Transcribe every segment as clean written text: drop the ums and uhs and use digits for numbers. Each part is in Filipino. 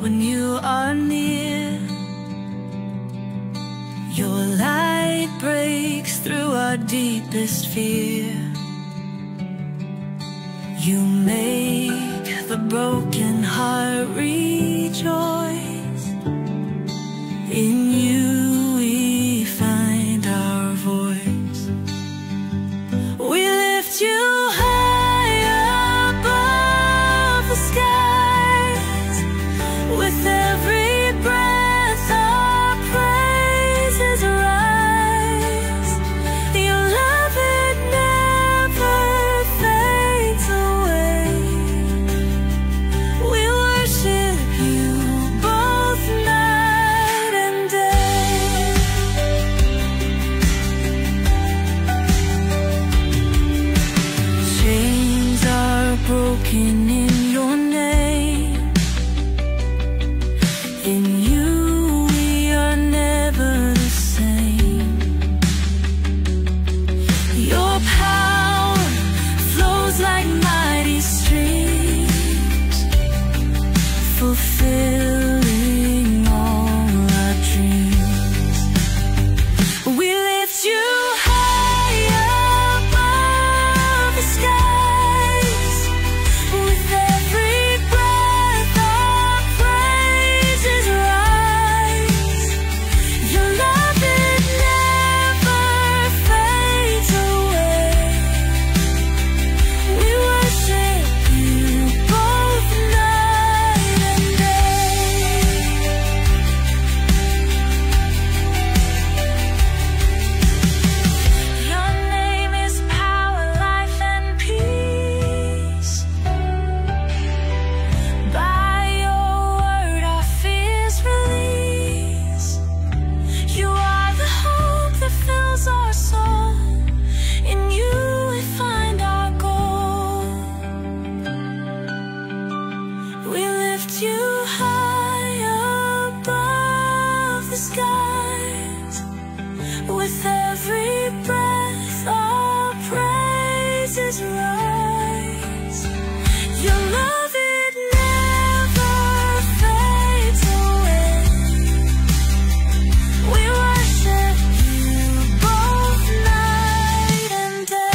when you are near. Your light breaks through our deepest fear. You make the broken heart rejoice. In you we find our voice. We lift you high above the skies. With every breath our praises rise. Your love, it never fades away. We worship you both night and day. Chains are broken in your name. In you we are never the same. Your power flows like mighty streams, fulfilling all our dreams. We lift you high above the skies. With every breath our praises rise. Your love, it never fades away. We worship you both night and day. Your name is power, life, and peace. By your word our fears release. You are the hope that fills our soul. In you we find our goal. We lift you high above the skies. With every breath our praises rise. Your love, it never fades away. We worship you both night and day.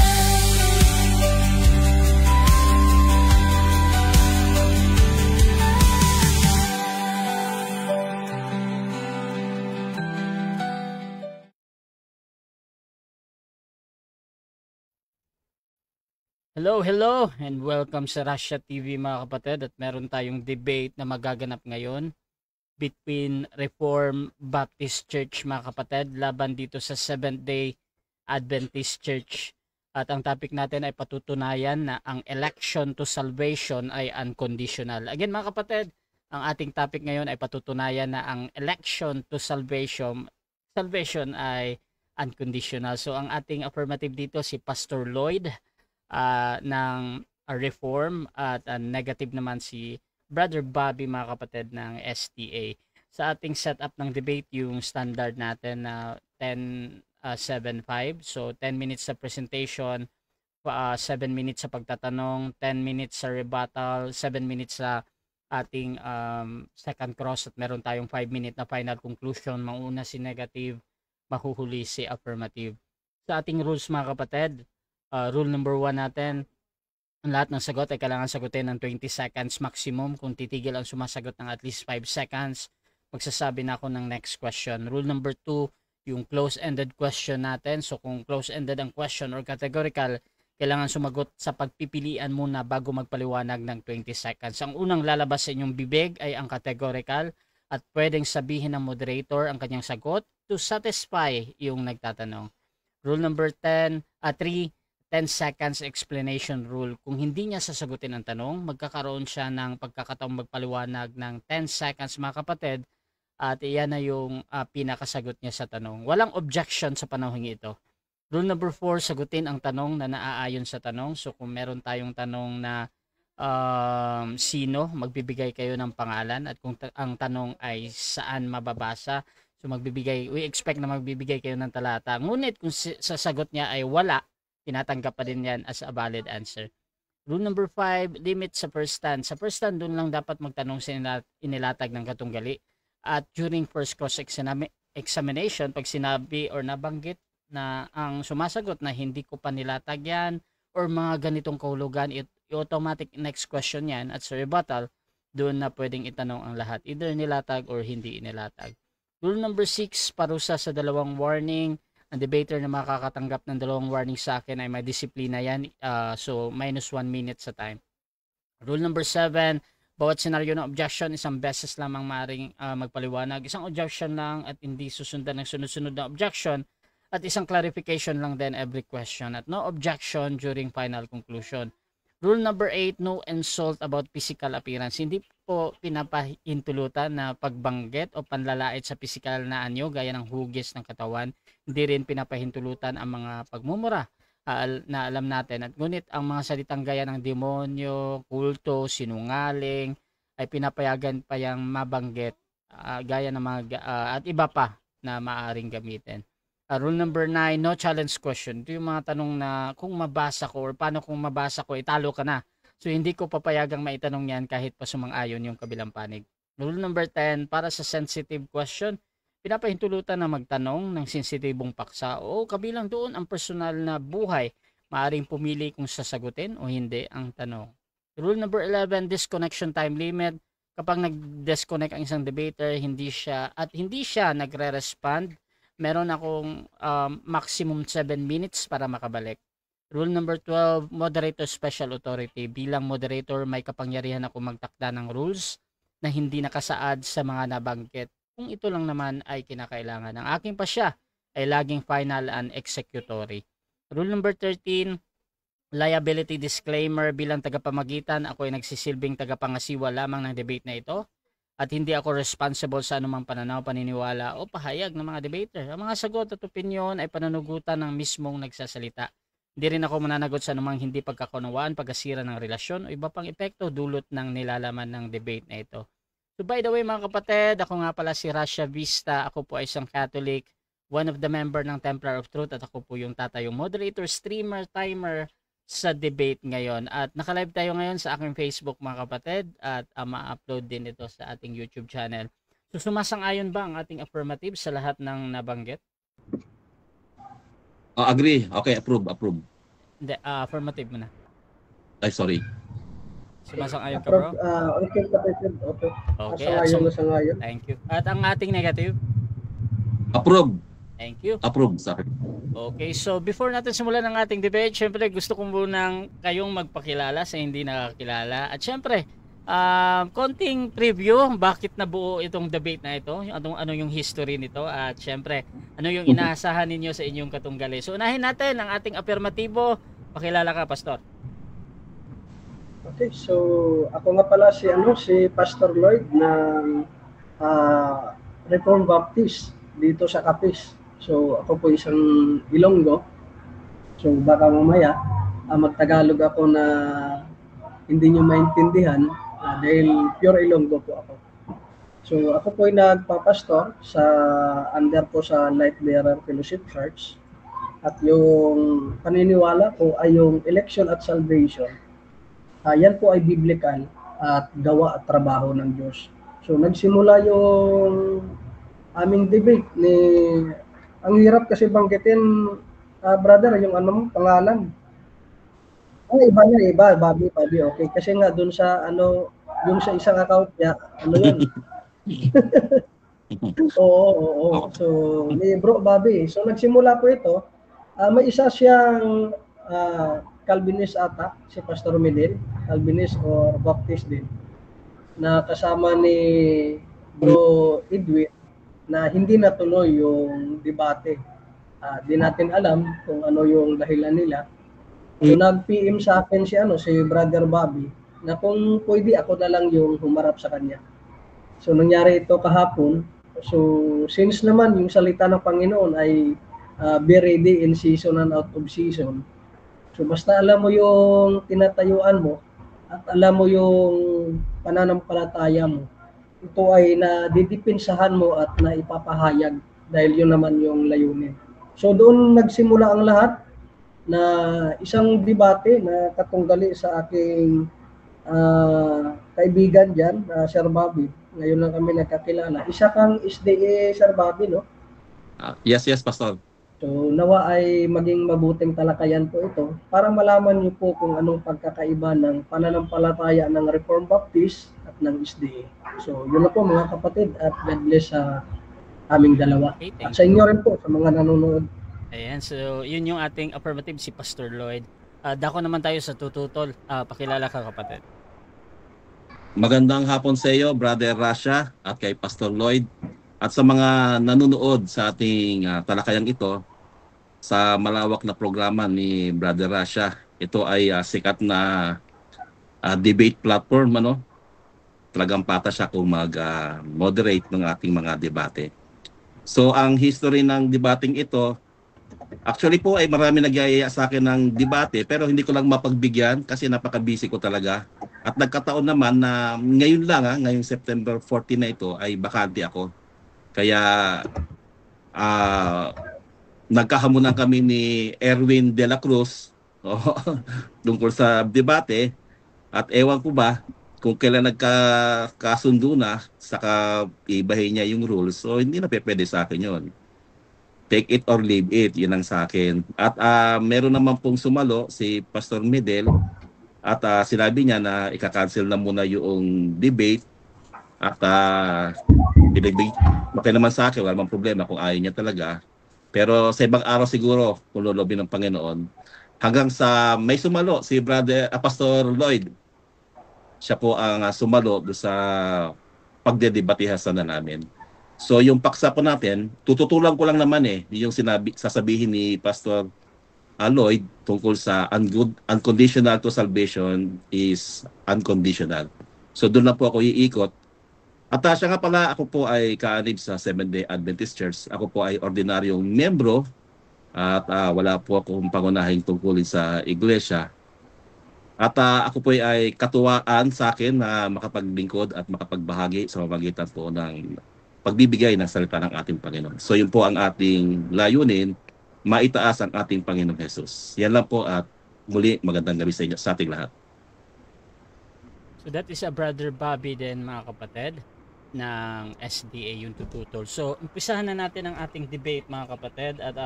Hello, and welcome sa Russia TV mga kapatid. At meron tayong debate na magaganap ngayon between Reformed Baptist Church mga kapatid laban dito sa Seventh-day Adventist Church. At ang topic natin ay patutunayan na ang election to salvation ay unconditional. Again mga kapatid, ang ating topic ngayon ay patutunayan na ang election to salvation ay unconditional. So ang ating affirmative dito si Pastor Lloyd ng Reform at negative naman si Brother Bobby mga kapatid ng STA. Sa ating setup ng debate, yung standard natin na 10-7-5. So 10 minutes sa presentation, 7 minutes sa pagtatanong, 10 minutes sa rebuttal, 7 minutes sa ating second cross, at meron tayong 5 minute na final conclusion. Mauna si negative, mahuhuli si affirmative. Sa ating rules mga kapatid, rule number 1 natin, ang lahat ng sagot ay kailangan sagutin ng 20 seconds maximum. Kung titigil ang sumasagot ng at least 5 seconds, magsasabi na ako ng next question. Rule number 2, yung close-ended question natin. So kung close-ended ang question or categorical, kailangan sumagot sa pagpipilian muna bago magpaliwanag ng 20 seconds. Ang unang lalabas sa inyong bibig ay ang categorical, at pwedeng sabihin ng moderator ang kanyang sagot to satisfy yung nagtatanong. Rule number 3, 10 seconds explanation rule. Kung hindi niya sasagutin ang tanong, magkakaroon siya ng pagkakataong magpaliwanag ng 10 seconds mga kapatid, at iyan na yung pinakasagot niya sa tanong. Walang objection sa panahon ito. Rule number 4, sagutin ang tanong na naaayon sa tanong. So kung meron tayong tanong na sino, magbibigay kayo ng pangalan, at kung ang tanong ay saan mababasa, so we expect na magbibigay kayo ng talata. Ngunit kung sasagot niya ay wala, tinatanggap pa din yan as a valid answer. Rule number 5, limit sa first stand. Sa first stand, doon lang dapat magtanong sa inilatag ng katunggali. At during first cross-examination, pag sinabi or nabanggit na ang sumasagot na hindi ko pa nilatag yan or mga ganitong kahulugan, automatic next question yan at sa rebuttal, doon na pwedeng itanong ang lahat. Either nilatag or hindi inilatag. Rule number 6, parusa sa 2 warning. Ang debater na makakatanggap ng 2 warning sa akin ay may disiplina yan. So, minus 1 minute sa time. Rule number 7, bawat senaryo ng objection, isang beses lamang maaaring magpaliwanag. Isang objection lang at hindi susundan ng sunod-sunod na objection. At isang clarification lang din every question. At no objection during final conclusion. Rule number 8, no insult about physical appearance. Hindi po pinapahintulutan na pagbanggit o panlalait sa physical na anyo gaya ng hugis ng katawan. Hindi rin pinapahintulutan ang mga pagmumura na alam natin. At ngunit ang mga salitang gaya ng demonyo, kulto, sinungaling ay pinapayagan pa yang mabanggit gaya ng mga at iba pa na maaaring gamitin. Rule number 9, no challenge question. Ito yung mga tanong na kung mabasa ko or paano kung mabasa ko, italo ka na. So, hindi ko papayagang maitanong yan kahit pa sumang-ayon yung kabilang panig. Rule number 10, para sa sensitive question, pinapahintulutan na magtanong ng sensitibong paksa o kabilang doon ang personal na buhay. Maaring pumili kung sasagutin o hindi ang tanong. Rule number 11, disconnection time limit. Kapag nag-disconnect ang isang debater, hindi siya nagre-respond, meron akong maximum 7 minutes para makabalik. Rule number 12, moderator special authority. Bilang moderator, may kapangyarihan ako magtakda ng rules na hindi nakasaad sa mga nabanggit. Kung ito lang naman ay kinakailangan. Ang aking pasya ay laging final and executory. Rule number 13, liability disclaimer. Bilang tagapamagitan, ako ay nagsisilbing tagapangasiwa lamang ng debate na ito. At hindi ako responsible sa anumang pananaw, paniniwala o pahayag ng mga debater. Ang mga sagot at opinyon ay pananugutan ng mismong nagsasalita. Hindi rin ako mananagot sa anumang hindi pagkakunawaan, pagkasira ng relasyon o iba pang epekto dulot ng nilalaman ng debate na ito. So by the way mga kapatid, ako nga pala si Rasha Vista. Ako po ay isang Catholic, one of the member ng Templar of Truth at ako po yung tatayong moderator, streamer, timer sa debate ngayon. At nakalive tayo ngayon sa aking Facebook mga kapatid at ma-upload din ito sa ating YouTube channel. So sumasang-ayon ba ang ating affirmative sa lahat ng nabanggit? Agree. Okay, approve. Hindi, affirmative muna. Ay, sorry. Sumasang-ayon ka bro? Okay, kapatid. Okay. Okay. Thank you. At ang ating negative? Approve. Thank you. Approve, sorry. Okay, so before natin simulan ang ating debate, syempre gusto kong munang kayong magpakilala sa hindi nakakilala. At syempre, konting preview bakit nabuo itong debate na ito, ano yung history nito at syempre, ano yung inaasahan ninyo sa inyong katunggali. So unahin natin ang ating afirmatibo. Pakilala ka, Pastor. Okay, so ako nga pala si Pastor Lloyd ng Reformed Baptist dito sa Capiz. So ako po isang Ilonggo. So baka mamaya magtagalog ako na hindi nyo maintindihan dahil pure Ilonggo po ako. So ako po ay nagpapastor sa under po sa Light Bearer Fellowship Church. At yung paniniwala ko ay yung election at salvation. Yan po ay biblical at gawa at trabaho ng Diyos. So nagsimula yung aming debate ni ang hirap kasi banggitin brother yung pangalan. Ang iba niya, Bobby, okay. Kasi nga doon sa yung sa isang account niya, yun. Oo. So ni Bro Bobby. So nagsimula po ito, may isa siyang Calvinist ata, si Pastor Medel, Calvinist or Baptist din, na kasama ni Bro Edwin, na hindi natuloy yung debate. Di natin alam kung ano yung dahilan nila. So nag-PM sa akin si Brother Bobby na kung pwede ako na lang yung humarap sa kanya. So nangyari ito kahapon. So since naman yung salita ng Panginoon ay be ready in season and out of season. So basta alam mo yung tinatayuan mo at alam mo yung pananampalataya mo, ito ay nadidipinsahan mo at naipapahayag dahil yun naman yung layunin. So doon nagsimula ang lahat. na isang debate na katunggali sa aking kaibigan dyan, Sir Bobby. Ngayon lang kami nagkakilala. Isa kang SDA, Sir Bobby, no? Yes, Pastor. So, nawa ay maging mabuting talakayan po ito para malaman niyo po kung anong pagkakaiba ng pananampalataya ng Reformed Baptist at ng SDA. So, yun na po mga kapatid at God bless sa aming dalawa. Okay, At thank sa inyo rin po, sa mga nanonood. Ayan, so yun yung ating affirmative, si Pastor Lloyd. Dako naman tayo sa tututol. Pakilala ka, kapatid. Magandang hapon sa iyo, Brother Rasha, at kay Pastor Lloyd, at sa mga nanonood sa ating talakayang ito sa malawak na programa ni Brother Rasha. Ito ay sikat na debate platform, ano? Talagang patas siya kung mag-moderate ng ating mga debate. So ang history ng debating ito, actually po ay marami nagyayaya sa akin ng debate, pero hindi ko lang mapagbigyan kasi napaka-busy ko talaga. At nagkataon naman na ngayon lang, ngayong September 14 na ito, ay bakante ako. Kaya nagkahamunan kami ni Erwin de la Cruz tungkol sa debate, at ewan ko ba kung kailan nagkakasundo na, saka ibahin niya yung rules. So hindi na pwede sa akin yun. Take it or leave it, yun ang sa akin. At meron naman pong sumalo si Pastor Medel, at sinabi niya na ika-cancel na muna yung debate. At okay naman sa akin, wala namang problema kung ayaw niya talaga. Pero sa ibang araw siguro, kung lolobi ng Panginoon, hanggang sa may sumalo si Pastor Lloyd. Siya po ang sumalo do sa pagdedebatehasan na namin. So yung paksa po natin, tututulan ko lang naman yung sasabihin ni Pastor Lloyd tungkol sa unconditional to salvation is unconditional. So doon lang po ako iikot. At siya nga pala, ako po ay kaanib sa Seventh-day Adventist Church. Ako po ay ordinaryong membro at wala po akong pangunahing tungkulin sa iglesia. At ako po ay katuwaan sa akin na makapaglingkod at makapagbahagi sa pamamagitan po ng pagbibigay ng salita ng ating Panginoon. So yun po ang ating layunin, maitaas ang ating Panginoong Jesus. Yan lang po, at muli magandang gabi sa inyo, sa ating lahat. So that is a Brother Bobby din, mga kapatid, ng SDA yung tututol. So umpisahan na natin ang ating debate, mga kapatid, at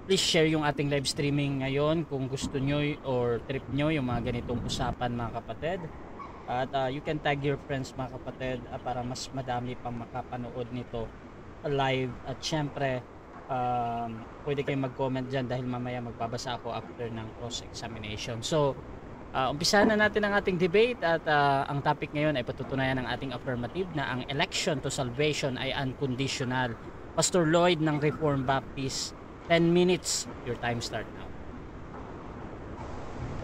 please share yung ating live streaming ngayon kung gusto nyo or trip nyo yung mga ganitong usapan, mga kapatid. At you can tag your friends, mga kapatid, para mas madami pang makapanood nito live. At syempre pwede kayong mag-comment dyan dahil mamaya magbabasa ako after ng cross-examination. So umpisahan na natin ang ating debate, at ang topic ngayon ay patutunayan ng ating affirmative na ang election to salvation ay unconditional. Pastor Lloyd ng Reformed Baptist, 10 minutes, your time start now.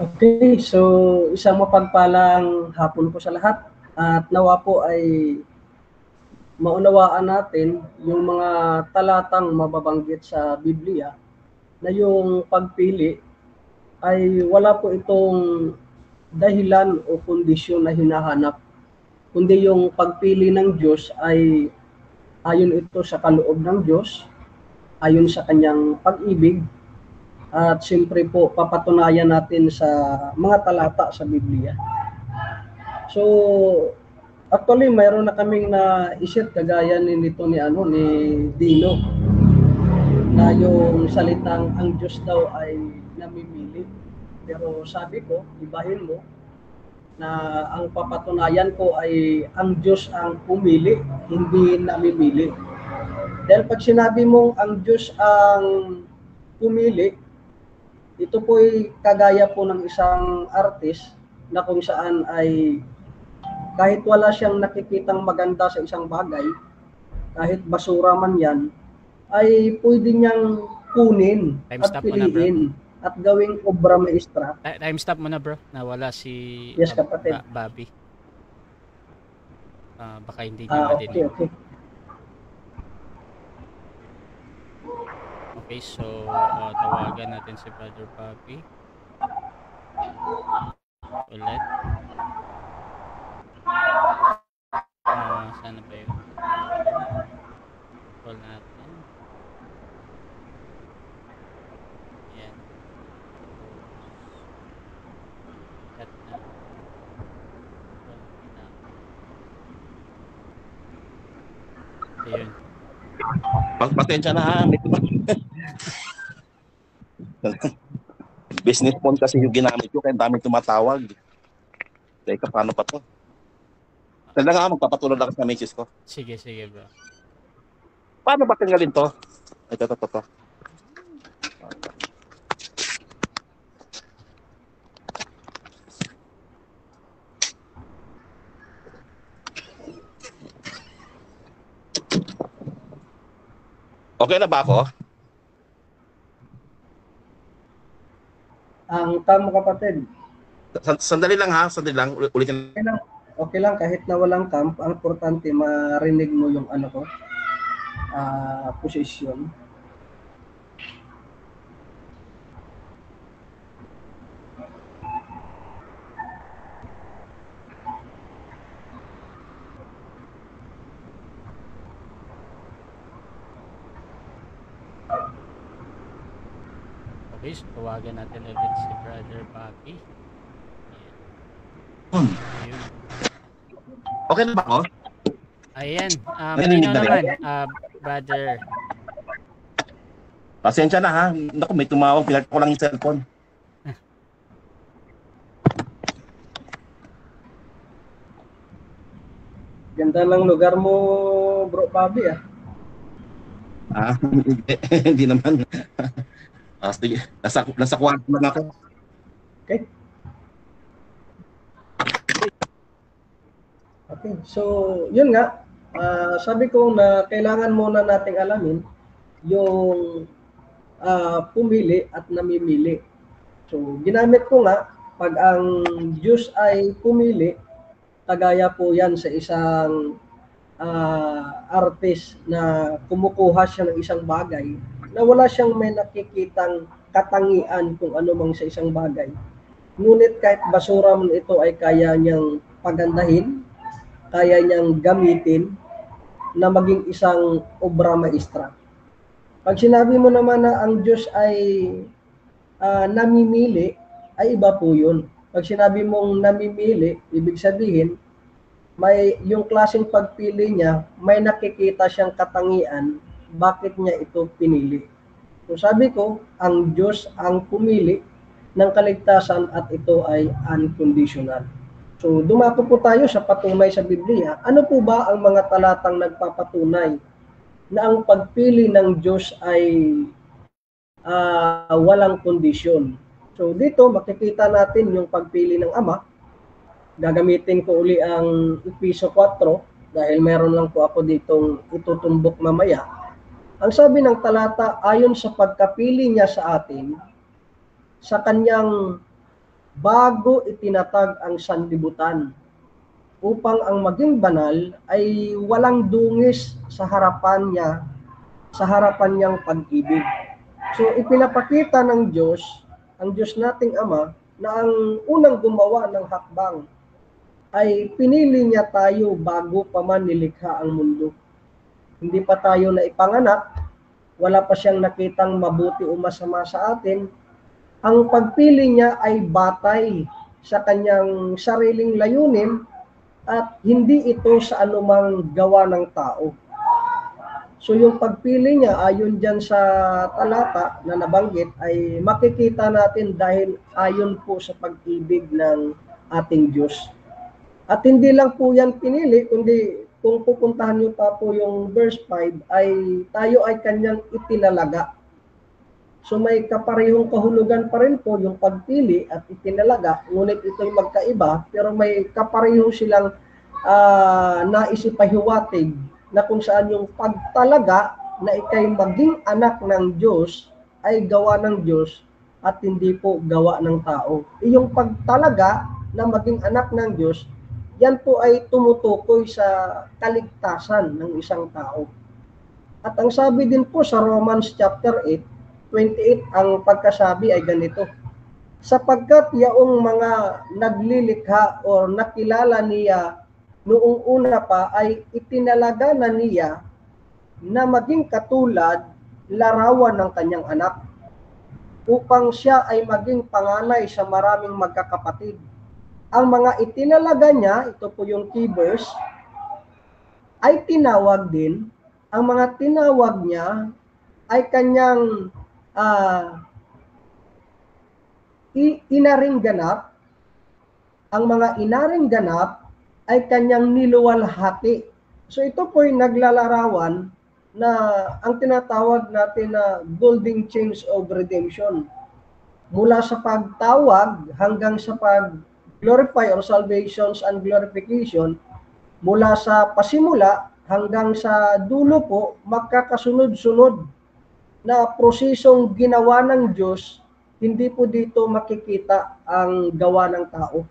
Okay, so isang mapagpalang hapon po sa lahat, at nawa po ay maunawaan natin yung mga talatang mababanggit sa Biblia na yung pagpili ay wala po itong dahilan o kondisyon na hinahanap, kundi yung pagpili ng Diyos ay ayon ito sa kaloob ng Diyos, ayon sa kanyang pag-ibig, at siyempre po papatunayan natin sa mga talata sa Biblia. So actually mayroon na kaming naisip kagaya nito ni Dino, na yung salitang ang Diyos daw ay namimili. Pero sabi ko, ibahin mo na ang papatunayan ko ay ang Diyos ang pumili, hindi namimili. Dahil pag sinabi mong ang Diyos ang pumili, ito po ay kagaya po ng isang artist na kung saan ay kahit wala siyang nakikitang maganda sa isang bagay, kahit basura man yan, ay pwede niyang kunin at piliin at gawing obra maestra. Time stop mo na, bro. Nawala si Yes, kapatid. Bobby. Baka hindi niya madinig. Okay. Okay, so tawagan natin si Brother Bobby ulit. Sana ba yun? Call natin. Ayan. Ayun. Pasensya na ha. Business phone kasi yung ginamit ko kaya dami tumatawag. Teka, paano pa to? Talaga magpapatulog ako sa messages ko. Sige, bro. Paano ba tanggalin to? Ito. Okay na ba ako? Ang tama kapatid. Sandali lang ha, ulitin. Okay lang kahit na walang camp, ang importante marinig mo yung ano ko, position. Okay, so tawagan natin ulit si Brother Bobby. Ayun. Okay na ba ako? Ayan, Narinig malinaw na naman, Brother. Pasensya na ha. Naku, may tumawag. Pinag ko lang yung cellphone. Ganda ng lugar mo, Bro Bobby ah. Hindi naman. Sige. Nasa kwarto lang ako. Okay. Okay, so yun nga, sabi ko na kailangan muna nating alamin yung pumili at namimili. So ginamit ko nga, pag ang Diyos ay pumili, kagaya po yan sa isang artist na kumukuha siya ng isang bagay na wala siyang may nakikitang katangian kung ano mang sa isang bagay. Ngunit kahit basura man ito ay kaya niyang pagandahin, kaya niyang gamitin na maging isang obra maestra. Pag sinabi mo naman na ang Diyos ay namimili, ay iba po yun. Pag sinabi mong namimili, ibig sabihin, may yung klaseng pagpili niya, may nakikita siyang katangian, bakit niya ito pinili. So sabi ko, ang Diyos ang pumili ng kaligtasan at ito ay unconditional. So dumako po tayo sa patunay sa Biblia. Ano po ba ang mga talatang nagpapatunay na ang pagpili ng Diyos ay walang kondisyon? So dito makikita natin yung pagpili ng Ama. Gagamitin ko uli ang Efeso 4 dahil meron lang po ako ditong itutumbok mamaya. Ang sabi ng talata, ayon sa pagkapili niya sa atin, sa kanyang bago itinatag ang sanlibutan, upang ang maging banal ay walang dungis sa harapan niya, sa harapan niyang pag-ibig. So ipinapakita ng Diyos, ang Diyos nating Ama, na ang unang gumawa ng hakbang ay pinili niya tayo bago pa man nilikha ang mundo. Hindi pa tayo naipanganak, wala pa siyang nakitang mabuti o masama sa atin. Ang pagpili niya ay batay sa kanyang sariling layunin at hindi ito sa anumang gawa ng tao. So yung pagpili niya ayon dyan sa talata na nabanggit ay makikita natin dahil ayon po sa pag-ibig ng ating Diyos. At hindi lang po yan pinili, kundi kung pupuntahan niyo pa po yung verse 5 ay tayo ay kanyang itinalaga. So may kaparehong kahulugan pa rin po yung pagpili at itinalaga, ngunit ito'y magkaiba, pero may kapareho silang naisipahiwatig na kung saan yung pagtalaga na ikay maging anak ng Diyos ay gawa ng Diyos at hindi po gawa ng tao. Yung pagtalaga na maging anak ng Diyos, yan po ay tumutukoy sa kaligtasan ng isang tao. At ang sabi din po sa Romans chapter 8:28, ang pagkasabi ay ganito, sapagkat yaong mga naglilikha o nakilala niya noong una pa ay itinalaga na niya na maging katulad larawan ng kanyang anak upang siya ay maging panganay sa maraming magkakapatid. Ang mga itinalaga niya, ito po yung key verse, ay tinawag din. ang mga tinawag niya ay kanyang inaring ganap. Ang mga inaring ganap ay kanyang niluwalhati. So ito po'y naglalarawan na ang tinatawag natin na golden chains of redemption. Mula sa pagtawag hanggang sa pag-glorify or salvations and glorification, mula sa pasimula hanggang sa dulo po, magkakasunod-sunod na prosesong ginawa ng Diyos, hindi po dito makikita ang gawa ng tao.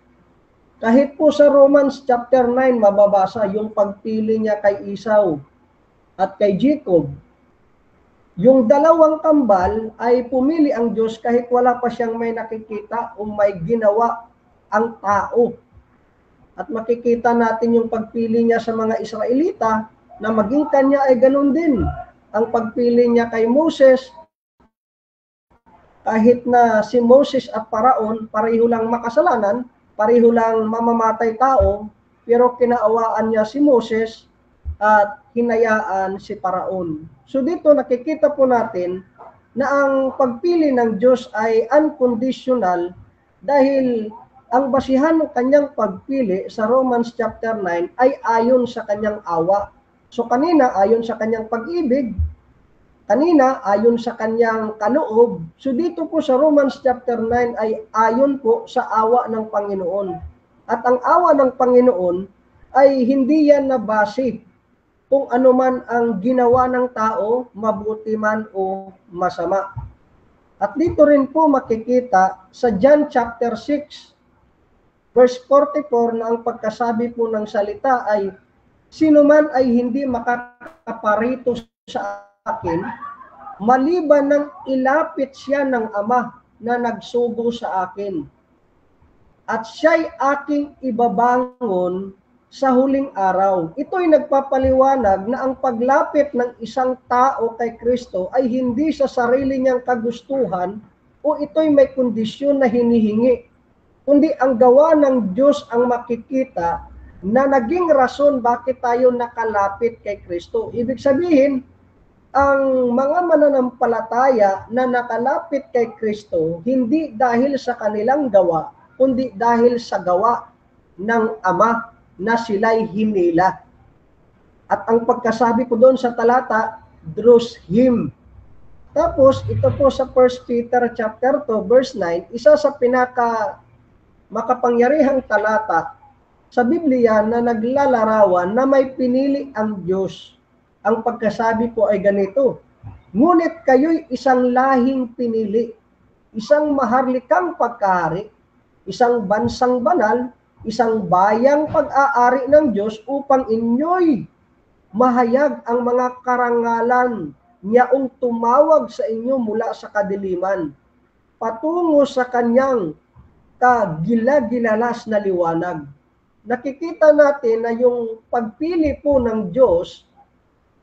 Kahit po sa Romans chapter 9, mababasa yung pagpili niya kay Esau at kay Jacob. Yung dalawang kambal ay pumili ang Diyos kahit wala pa siyang may nakikita o may ginawa ang tao. At makikita natin yung pagpili niya sa mga Israelita na maging kanya ay ganun din. Ang pagpili niya kay Moses, kahit na si Moses at Paraon, pareho lang makasalanan, pareho lang mamamatay tao, pero kinaawaan niya si Moses at hinayaan si Paraon. So dito nakikita po natin na ang pagpili ng Diyos ay unconditional dahil ang basihan ng kanyang pagpili sa Romans chapter 9 ay ayon sa kanyang awa. So kanina ayon sa kanyang pag-ibig, kanina ayon sa kanyang kaloob. So dito po sa Romans chapter 9 ay ayon po sa awa ng Panginoon. At ang awa ng Panginoon ay hindi yan nabase kung ano man ang ginawa ng tao, mabuti man o masama. At dito rin po makikita sa John chapter 6, verse 44 na ang pagkasabi po ng salita ay, sino man ay hindi makakaparito sa akin, maliban ng ilapit siya ng Ama na nagsugo sa akin. At siya'y aking ibabangon sa huling araw. Ito'y nagpapaliwanag na ang paglapit ng isang tao kay Kristo ay hindi sa sarili niyang kagustuhan o ito'y may kondisyon na hinihingi, kundi ang gawa ng Diyos ang makikita na naging rason bakit tayo nakalapit kay Kristo. Ibig sabihin, ang mga mananampalataya na nakalapit kay Kristo, hindi dahil sa kanilang gawa, kundi dahil sa gawa ng Ama na sila'y hinila. At ang pagkasabi ko doon sa talata, draws Him. Tapos, ito po sa 1 Peter chapter 2, verse 9, isa sa makapangyarihang talata sa Biblia na naglalarawan na may pinili ang Diyos. Ang pagkasabi po ay ganito, ngunit kayo'y isang lahing pinili, isang maharlikang pagkahari, isang bansang banal, isang bayang pag-aari ng Diyos upang inyo'y mahayag ang mga karangalan niyaong tumawag sa inyo mula sa kadiliman, patungo sa kanyang kagila-gilalas na liwanag. Nakikita natin na yung pagpili po ng Diyos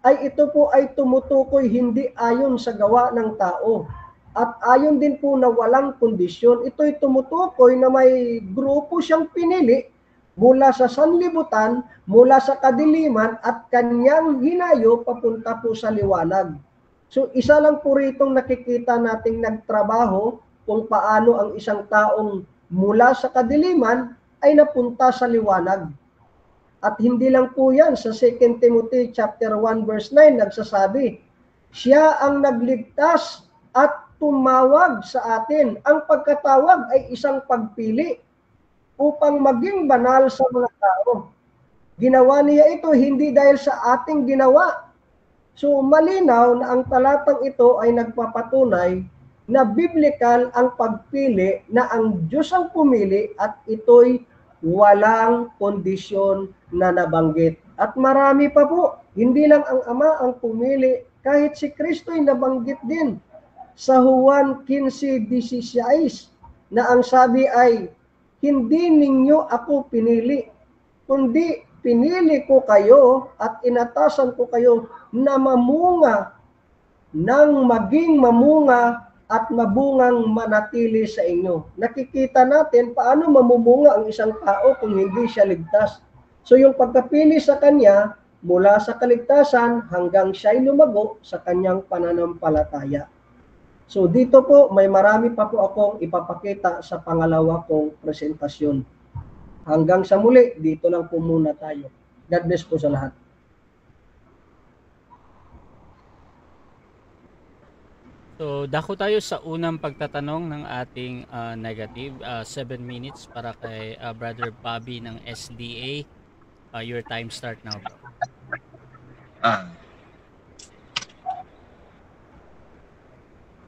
ay ito po ay tumutukoy hindi ayon sa gawa ng tao. At ayon din po na walang kondisyon, ito'y tumutukoy na may grupo siyang pinili mula sa sanlibutan, mula sa kadiliman at kanyang hinayo papunta po sa liwanag. So isa lang po ritong nakikita nating nagtrabaho kung paano ang isang taong mula sa kadiliman ay napunta sa liwanag. At hindi lang po yan, sa 2 Timothy chapter 1 verse 9 nagsasabi, siya ang nagligtas at tumawag sa atin. Ang pagkatawag ay isang pagpili upang maging banal sa mga tao. Ginawa niya ito hindi dahil sa ating ginawa. So malinaw na ang talatang ito ay nagpapatunay na biblical ang pagpili na ang Diyos ang pumili at ito'y walang kondisyon na nabanggit. At marami pa po, hindi lang ang Ama ang pumili, kahit si Kristo'y nabanggit din sa Juan 15:16 na ang sabi ay, hindi ninyo ako pinili, kundi pinili ko kayo at inatasan ko kayo na mamunga nang maging mamunga at mabungang manatili sa inyo. Nakikita natin paano mamumunga ang isang tao kung hindi siya ligtas. So yung pagkapili sa kanya mula sa kaligtasan hanggang siya'y lumago sa kanyang pananampalataya. So dito po, may marami pa po akong ipapakita sa pangalawa kong presentasyon. Hanggang sa muli, dito lang po muna tayo. God bless po sa lahat. So, dako tayo sa unang pagtatanong ng ating negative. 7 minutes para kay Brother Bobby ng SDA. Your time start now, bro.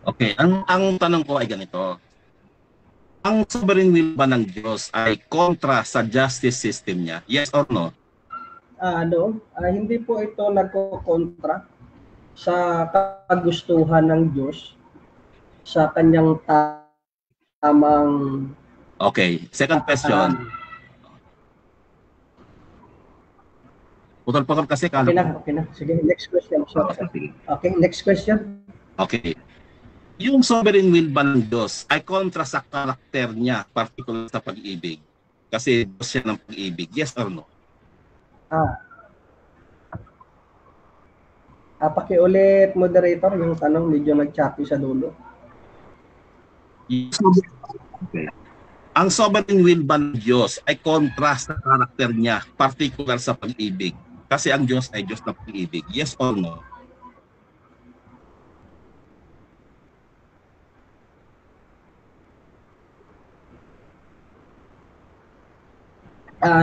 Okay, ang tanong ko ay ganito. Ang sovereign will ba ng Diyos ay kontra sa justice system niya? Yes or no? Hindi po ito nagko-kontra sa kagustuhan ng Diyos sa kanyang tamang Okay, second question. Putol-putol kasi Okay na. Sige, next question. Okay, next question. Okay. Yung sovereign will ba ng Diyos ay kontra sa karakter niya, particular sa pag-ibig? Kasi Diyos siya ng pag-ibig. Yes or no? Pakiulit, moderator, yung tanong medyo nag-choppy sa dulo. Okay. Ang sovereign will ba ng Diyos ay kontra sa karakter niya, particular sa pag-ibig? Kasi ang Diyos ay Diyos ng pag-ibig. Yes or no?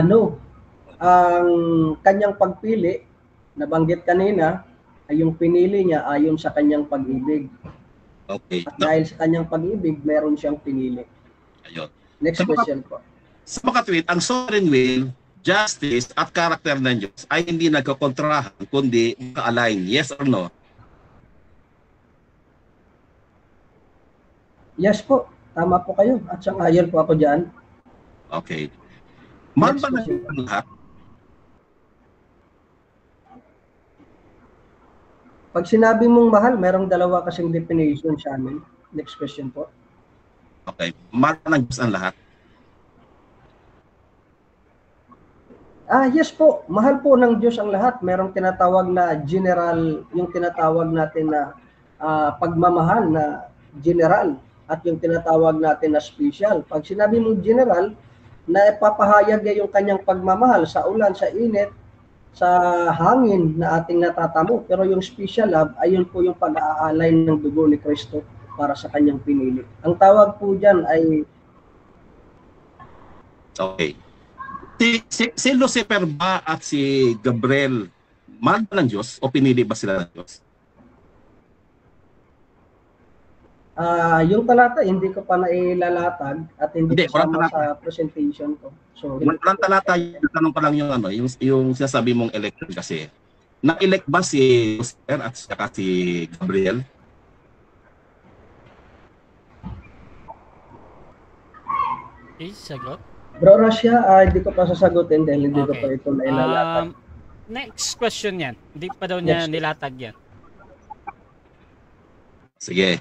No. Ang kanyang pagpili, nabanggit kanina, ay yung pinili niya ayon sa kanyang pag-ibig. Okay. At dahil sa kanyang pag-ibig, meron siyang pinili. Ayun. Next question po. Sa makatwid, ang sovereign will, justice, at karakter ng Diyos ay hindi nagkakontrahan, kundi naka-align. Yes or no? Yes po. Tama po kayo. At sang-ayon po ako dyan. Okay. Mahal Next ba ng question. Diyos ang lahat? Pag sinabi mong mahal, merong dalawa kasing definition sa amin. Next question po. Okay. Mahal ba ng Diyos ang lahat? Yes po. Mahal po ng Diyos ang lahat. Merong tinatawag na general, yung tinatawag natin na pagmamahal na general at yung tinatawag natin na special. Pag sinabi mong general, na ipapahayag niya yung kanyang pagmamahal sa ulan, sa init, sa hangin na ating natatamo. Pero yung special love, ayun po yung pag-aalay ng dugo ni Kristo para sa kanyang pinili. Ang tawag po dyan ay... Okay. Si Lucifer ba at si Gabriel, mahal ba ng Diyos o pinili ba sila ng Diyos? Yung talata, hindi ko pa nailalatag at hindi walang kasama talata. sa presentation ko. So, Walang talata, tanong pa lang yung yung sinasabi mong election kasi. Na-elect ba si Lucifer at saka si Gabriel? Okay, sagot. Bro Russia, hindi ko pa sasagutin dahil hindi ko Okay. pa ito nailalatag. Next question yan. Hindi pa daw niya Next. nilatag yan. Sige.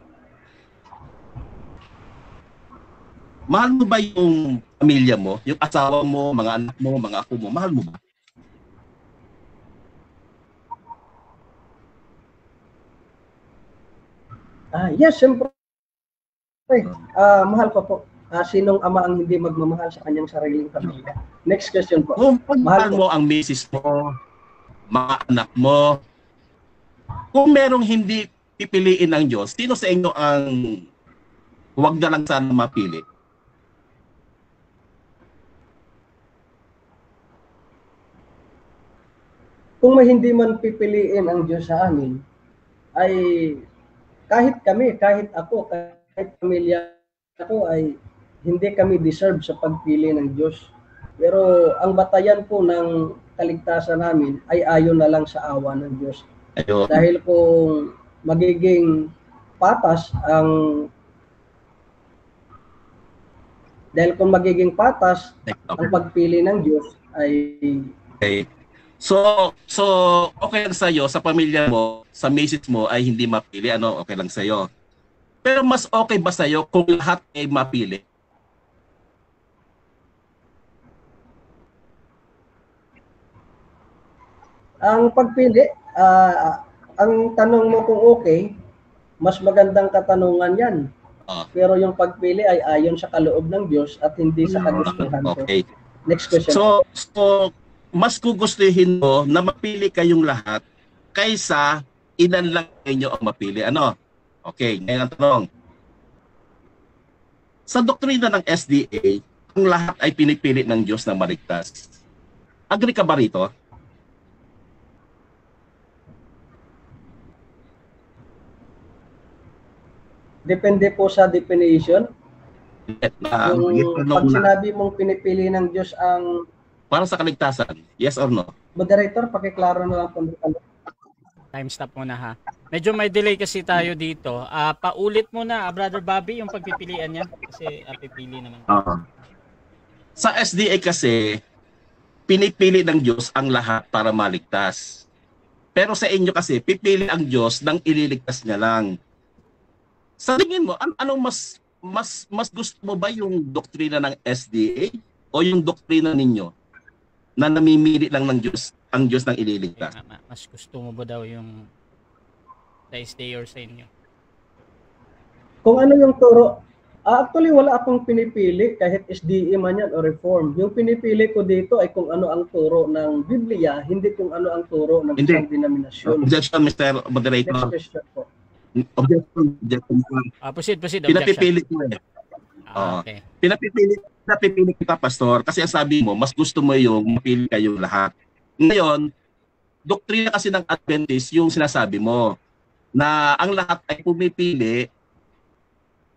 Mahal mo ba yung pamilya mo, yung asawa mo, mga anak mo, mga apo mo, mahal mo ba? Yes, siyempre. Mahal ko po. Sinong ama ang hindi magmamahal sa kanyang sariling pamilya? Next question po. Kung Mahal mahal mo ang misis mo, mga anak mo, kung merong hindi pipiliin ng Diyos, sino sa inyo ang huwag na lang sana mapili? Kung may hindi man pipiliin ang Diyos sa amin, ay kahit kami, kahit ako, kahit pamilya ko ay hindi kami deserve sa pagpili ng Diyos. Pero ang batayan po ng kaligtasan namin ay ayon na lang sa awa ng Diyos. Ayun. Dahil kung magiging patas ang pagpili ng Diyos ay Okay. So okay lang sa'yo, sa pamilya mo, sa misis mo ay hindi mapili, okay lang sa'yo. Pero mas okay ba sa'yo kung lahat ay mapili? Ang pagpili, ang tanong mo kung okay, mas magandang katanungan yan. Ah. Pero yung pagpili ay ayon sa kaloob ng Diyos at hindi sa kagustuhan ko. Okay. Next question. So mas gugustuhin mo na mapili kayong lahat kaysa ilan lang inyo ang mapili. Ano? Okay, ngayon ang tanong. Sa doktrina ng SDA, ang lahat ay pinipili ng Diyos na maligtas. Agree ka ba rito? Depende po sa definition. Pag Na, sinabi mong pinipili ng Diyos ang para sa kaligtasan, yes or no? moderator, pakiklaro na lang po. Time stop muna ha. Medyo may delay kasi tayo dito. Paulit muna, Brother Bobby, yung pagpipilian niya. Kasi pipili naman. Sa SDA kasi, pinipili ng Diyos ang lahat para maligtas. Pero sa inyo kasi, pipili ang Diyos ng ililigtas niya lang. Sa tingin mo, anong mas gusto mo ba yung doktrina ng SDA o yung doktrina ninyo na namimili lang ng Diyos, ang Diyos ng ililigtas? Mas gusto mo ba daw yung sa SDA or sa inyo? Kung ano yung turo, actually wala akong pinipili kahit SDA man yan o Reform. Yung pinipili ko dito ay kung ano ang turo ng Biblia, hindi kung ano ang turo ng isang denominasyon. Objection, Mr. Moderator. Next question po. Objection. Proceed. Pinapipili ko eh. Okay. Pinapipili kita, Pastor, kasi ang sabi mo, mas gusto mo yung mapili kayo lahat. Ngayon, doktrina kasi ng Adventist yung sinasabi mo na ang lahat ay pumipili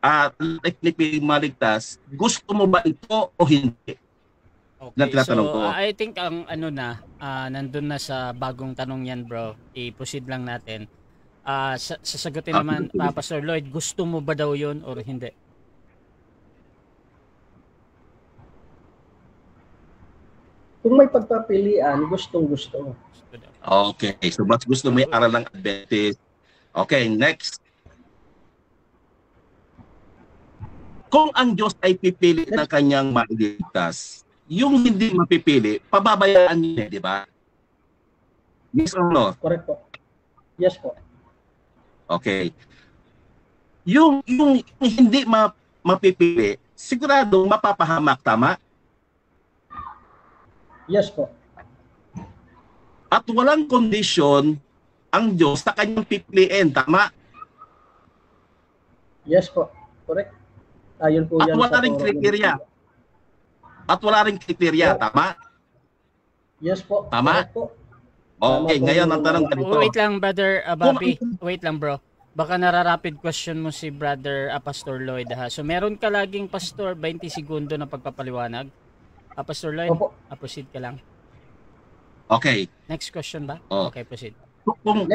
at pinipili maligtas. Gusto mo ba ito o hindi? Okay, so I think ang nandun na sa bagong tanong yan, bro. I-proceed lang natin. Sasagutin naman, Pastor Lloyd, gusto mo ba daw yun or hindi? Kung may pagpapilian, gustong-gusto. Okay, so mas gusto mo yung aral ng Adventist. Okay, next. Kung ang Diyos ay pipili ng kanyang mailigtas, yung hindi mapipili, pababayaan niya, di ba? Yes or no? Correct po. Yes po. Okay. Yung hindi mapipili, siguradong mapapahamak, tama? Yes po. At walang kondisyon ang Diyos na kanyang pipiliin, tama? Yes po. Correct. Ayun po at yan. Wala ring kriteria. At wala ring kriteria, tama? Yes po. Tama? Po. Okay, ngayon ang tanong ganito. Wait lang, Brother Bobby. Wait lang, bro. Baka nararapid question mo si Brother Pastor Lloyd ha. So meron ka laging Pastor 20 segundo na pagpapaliwanag. Pastor Lloyd, proceed ka lang. Okay. Next question ba? Okay, proceed. Kung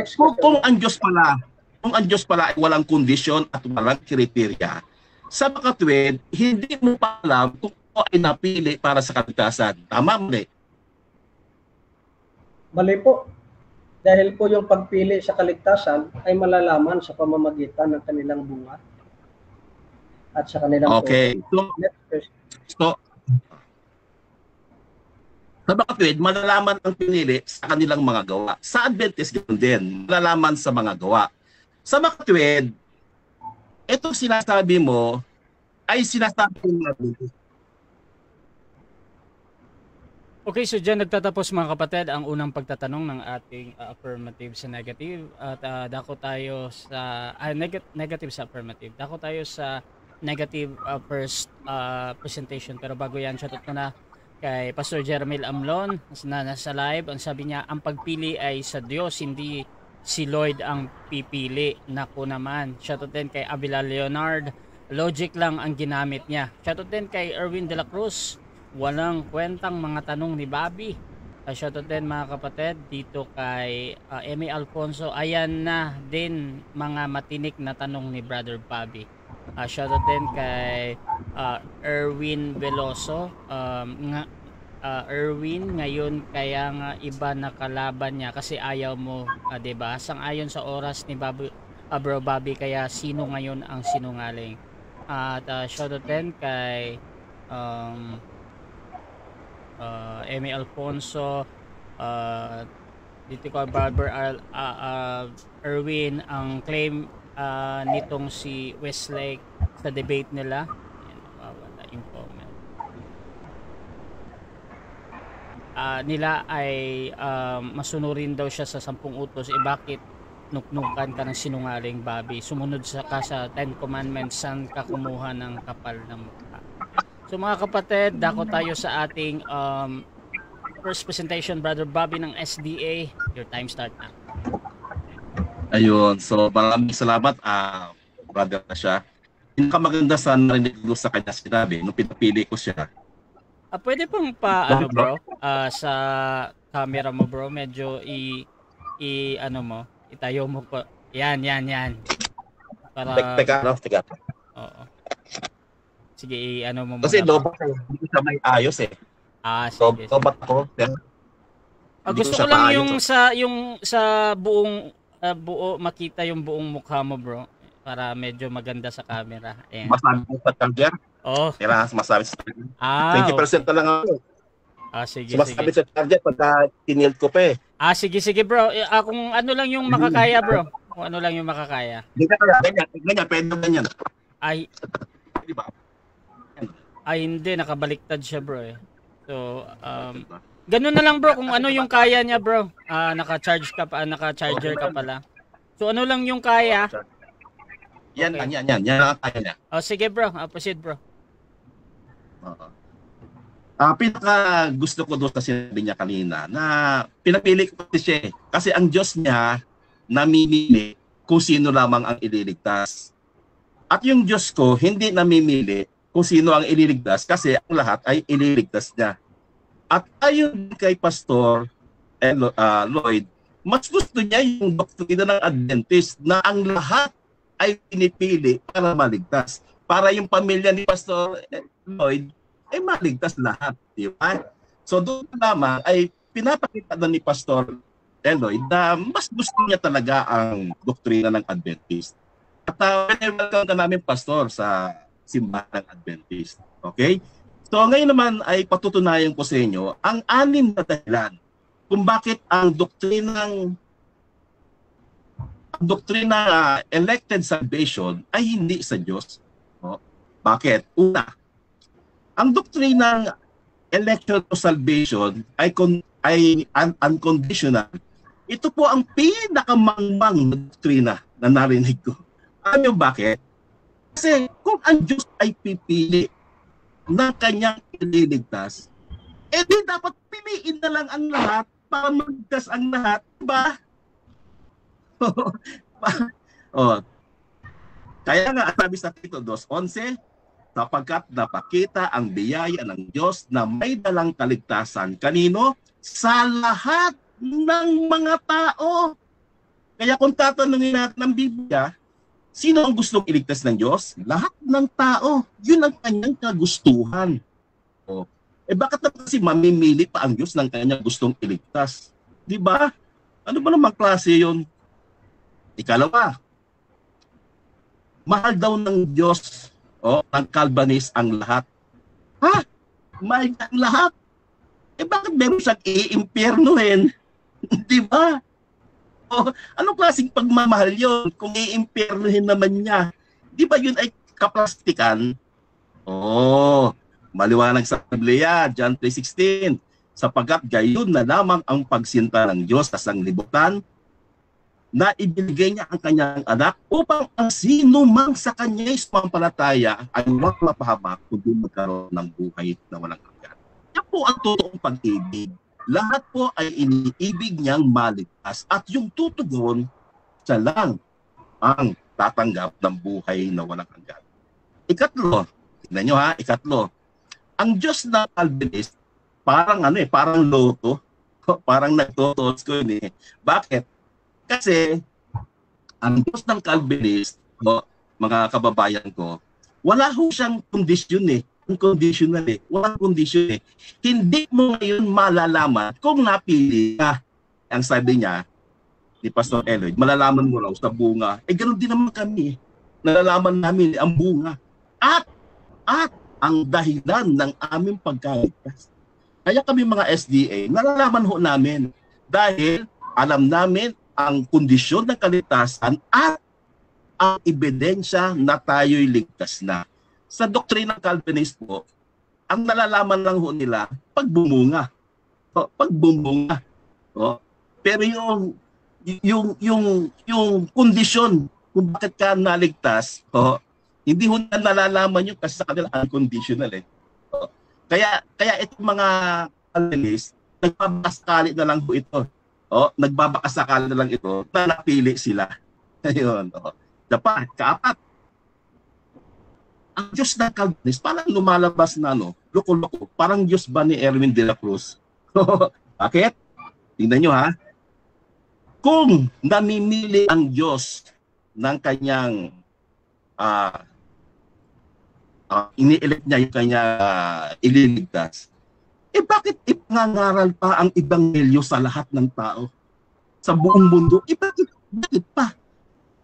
ang Diyos pala ay walang kondisyon at walang kriteria, sa makatwid, hindi mo pa alam kung ano ay napili para sa kaligtasan. Tama mo eh? Mali po. Dahil po yung pagpili sa kaligtasan ay malalaman sa pamamagitan ng kanilang bunga at sa kanilang okay. So, sa makatwid, malalaman ang pinili sa kanilang mga gawa. Sa Adventist, ganoon din. Malalaman sa mga gawa. Sa makatwid, ito sinasabi mo ay sinasabi ng Adventist. Okay, so dyan nagtatapos mga kapatid ang unang pagtatanong ng ating affirmative sa negative. At dako tayo sa negative sa affirmative. Dako tayo sa negative first presentation. Pero bago yan, shoutout ko na kay Pastor Jermel Amlon na nasa live. Ang sabi niya, ang pagpili ay sa Diyos, hindi si Lloyd ang pipili. Naku naman. Shoutout din kay Avila Leonard. Logic lang ang ginamit niya. Shoutout din kay Erwin de la Cruz. Walang kwentang mga tanong ni Bobby. Shoutout din mga kapatid dito kay Emi Alfonso. Ayan na din mga matinik na tanong ni Brother Bobby. Shoutout din kay Erwin Veloso. Erwin, ngayon kaya nga iba na kalaban niya kasi ayaw mo, 'di ba? Sang-ayon sa oras ni Bro Bobby, kaya sino ngayon ang sinungaling? At shoutout din kay Emi Alfonso, dito ko Barber Erwin, ang claim nitong si Westlake sa debate nila. Ayan, nawawala yung comment. Nila ay masunurin daw siya sa 10 utos. Bakit nuknukan ka ng sinungaling, Bobby? Sumunod ka sa 10 commandments, saan ka kumuha ng kapal ng mukha? So mga kapatid, dako tayo sa ating first presentation, Brother Bobby ng SDA. Your time start na. Ayun, so maraming salamat, brother na siya. Pinakamaganda sa narinig ko sa kanya sinabi, nung pinapili ko siya. Pwede pong bro, sa camera mo, bro, medyo itayo mo ko. Yan. Para... Teka. Oo. Sige, mo Kasi muna. lobat ko, hindi siya may ayos eh. Sige. Lobat ko, pero gusto ko lang yung sa buo makita yung buong mukha mo, bro, para medyo maganda sa camera. Ayan. Masabi ko sa charger. Kailangan masabi sa charger. 20% na lang ako. Sige. Masabi sa charger pagka tinilt ko pa eh. Sige bro. Kung ano lang yung makakaya, bro. Kung ano lang yung makakaya. Hindi ka kaya, ganyan, pwede ganyan. Di ba? Hindi, nakabaliktad siya, bro eh. So, ganun na lang, bro, kung ano yung kaya niya, bro. Naka-charger ka pala. So, ano lang yung kaya? Yan ang kaya niya. Sige, bro. Proceed, bro. Pinaka gusto ko doon sa sinabi niya kanina na pinapili ko siya eh. Kasi ang Diyos niya namimili kung sino lamang ang ililigtas. At yung Diyos ko hindi namimili kung sino ang ililigtas kasi ang lahat ay ililigtas niya. At ayon kay Pastor Lloyd, mas gusto niya yung doktrina ng Adventist na ang lahat ay pinipili para maligtas. Para yung pamilya ni Pastor Lloyd ay maligtas lahat. Di ba? So doon lamang ay pinapakita na ni Pastor Lloyd na mas gusto niya talaga ang doktrina ng Adventist. At welcome ka namin, Pastor, sa simbahan ng Adventist. Okay? So ngayon naman ay patutunayan ko sa inyo ang 6 na dahilan kung bakit ang doktrina elected salvation ay hindi sa Diyos. Bakit? Una, ang doktrina election to salvation ay unconditional. Ito po ang pinakamangmang na doktrina na narinig ko. Alam niyo bakit? Kasi kung ang Diyos ay pipili ng kanyang ililigtas, di dapat piliin na lang ang lahat para maligtas ang lahat, diba? Kaya nga sabi sa Tito 2:11, sapagkat napakita ang biyaya ng Diyos na may dalang kaligtasan kanino? Sa lahat ng mga tao. Kaya kung tatanungin natin ng Biblia, sino ang gustong iligtas ng Diyos? Lahat ng tao. Yun ang kanyang kagustuhan. Bakit na kasi mamimili pa ang Diyos ng kanyang gustong iligtas? Di ba? Ano ba namang klase yun? Ikalawa, mahal daw ng Diyos ang Calvinist ang lahat. Ha? Mahal ang lahat? Bakit meron siyang i-impyernuhin? Di ba? Anong klaseng pagmamahal yun kung i-impyernuhin naman niya? Di ba yun ay kaplastikan? Maliwanag sa Biblia, John 3:16, sapagkat gayon na lamang ang pagsinta ng Diyos sa sanglibutan na ibinigay niya ang kanyang anak upang ang sino mang sa kanya'y sumampalataya ay huwag mapahamak kundi magkaroon ng buhay na walang hanggan. Yan po ang totoong pag-ibig. Lahat po ay iniibig niyang maligtas at yung tutugon, siya lang ang tatanggap ng buhay na walang hanggan. Ikatlo, tignan nyo ha, ang Diyos na Calvinist, parang loto, parang nagtotos ko yun eh. Bakit? Kasi ang Diyos ng Calvinist, mga kababayan ko, wala ho siyang kondisyon eh. Unconditional eh. Walang kondisyon eh. Hindi mo ngayon malalaman kung napili ka. Ang sabi niya, ni Pastor Lloyd, malalaman mo raw sa bunga. Ganoon din naman kami. Nalalaman namin ang bunga. At ang dahilan ng aming pagkaligtas. Kaya kami mga SDA, nalalaman ho namin dahil Alam namin ang kondisyon ng kaligtasan at ang ebidensya na tayo'y ligtas na. Sa doktrina ng Calvinist po, ang nalalaman lang ho nila pagbumunga. Pagbumunga. Pero yung kondisyon kung bakit ka naligtas, hindi ho na nalalaman yun kasi sa kanila unconditional eh. Kaya itong mga Calvinist, nagbabakasakali na lang ho ito. Nagbabakasakali na lang ito na napili sila. Ayun. Dapat, kaapat. Ang Diyos ng Calvinist, parang lumalabas na, loko-loko. Parang Diyos ba ni Erwin de la Cruz? Bakit? Tingnan nyo ha. Kung namimili ang Diyos ng kanyang ini-elect niya yung kanyang ililigtas, bakit ipangangaral pa ang ebanghelyo sa lahat ng tao? Sa buong mundo? Bakit pa?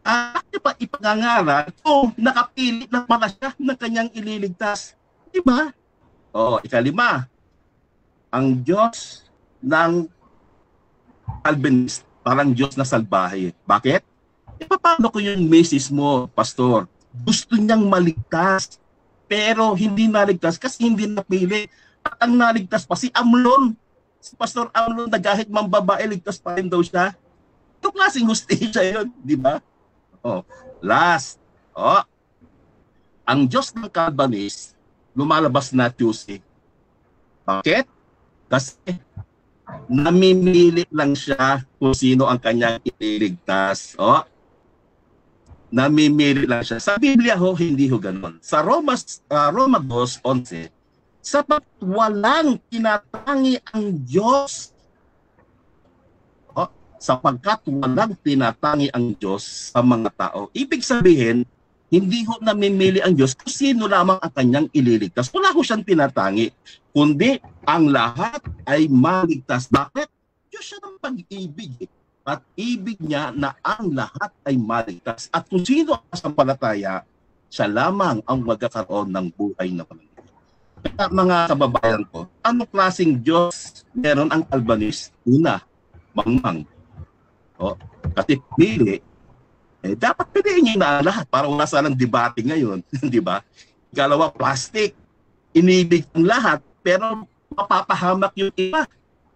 Bakit pa ipangangaral kung nakapili na pala siya ng kanyang ililigtas? Diba? Ikalima, ang Diyos ng Calvinist, parang Diyos na salbahe. Bakit? Paano ko yung message mo, Pastor? Gusto niyang maligtas, pero hindi naligtas kasi hindi napili. At ang naligtas pa si Amlon. Si Pastor Amlon na kahit mambabae, ligtas pa rin daw siya. Ito klaseng hustisya yun, di ba? Last. Ang Diyos ng Calvinist, lumalabas na Tuesday. Bakit? Kasi namimili lang siya kung sino ang kanyang ililigtas. Namimili lang siya. Sa Biblia hindi ganun. Sa Roma 2:11, sapat walang tinatangi ang Diyos. Sapagkat walang tinatangi ang Diyos sa mga tao. Ibig sabihin, hindi ho namimili ang Diyos kung sino lamang ang kanyang ililigtas. Wala ho siyang tinatangi, kundi ang lahat ay maligtas. Bakit? Diyos siya ng pag-ibig. At ibig niya na ang lahat ay maligtas. At kung sino ang kasampalataya, siya lamang ang magkakaroon ng buhay na pananalig. Kaya mga kababayan ko, anong klaseng Diyos meron ang Calvinist? Una, mangmang. Kasi pili, dapat piliin niyo na lahat para wala sanang debate ngayon, di ba? Ikalawa, plastic. Inibig ang lahat, pero mapapahamak yung iba.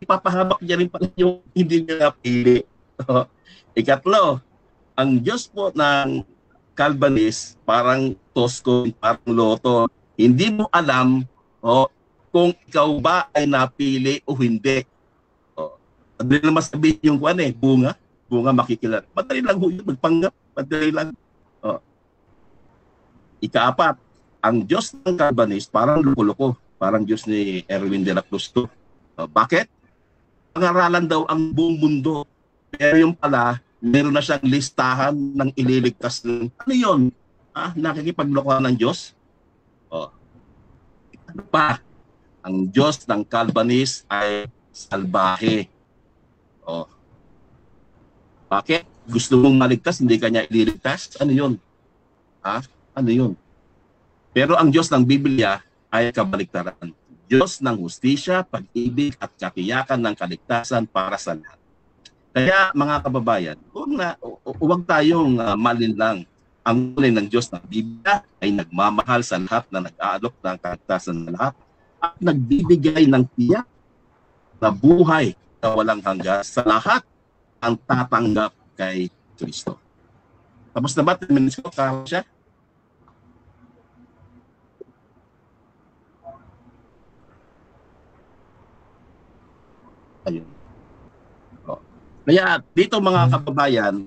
Ipapahamak niya rin pala yung hindi niya napili. Ikatlo, ang Diyos po ng Calvinist, parang Tosco, parang Loto. Hindi mo alam kung ikaw ba ay napili o hindi. Madali lang masabihin yung bunga makikilala. Madali lang yun, magpanggap. Madali lang. Ikaapat, ang Diyos ng Calvinist, parang loko-loko. Parang Diyos ni Erwin de la Cruz to. Bakit? Pangaralan daw ang buong mundo. Pero yung pala, meron na siyang listahan ng ililigtas. Ano yun? Nakikipaglokohan ng Diyos? Ano pa? Ang Diyos ng Calvinist ay salbahe. Bakit? Gusto mong maligtas, hindi kanya ililigtas? Ano yun? Ano yun? Pero ang Diyos ng Biblia ay kabaliktaran. Diyos ng hustisya, pag-ibig at katiyakan ng kaligtasan para sa lahat. Kaya mga kababayan, huwag tayong malinlang. Ang tunay ng Diyos ng Biblia ay nagmamahal sa lahat na nag-aalok ng kaligtasan ng lahat at nagbibigay ng tiyak na buhay na walang hanggan sa lahat ang tatanggap kay Kristo. Tapos na ba? 10 minutes ko, siya? Ayun. Kaya dito mga kababayan,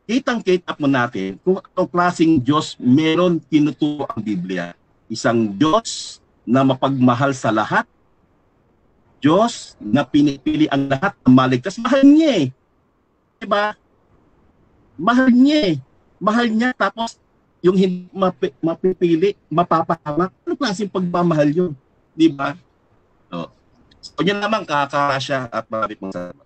kitang-kita po natin kung anong klaseng Diyos meron tinuturo ang Biblia. Isang Diyos na mapagmahal sa lahat, Diyos na pinipili ang lahat na maligtas. Mahal niya eh. Diba? Mahal niya eh. Mahal niya tapos yung hindi mapipili, mapapahamak. Ano klaseng pagmamahal yun? Diba? So yun naman kakarasya at marami pong salamat.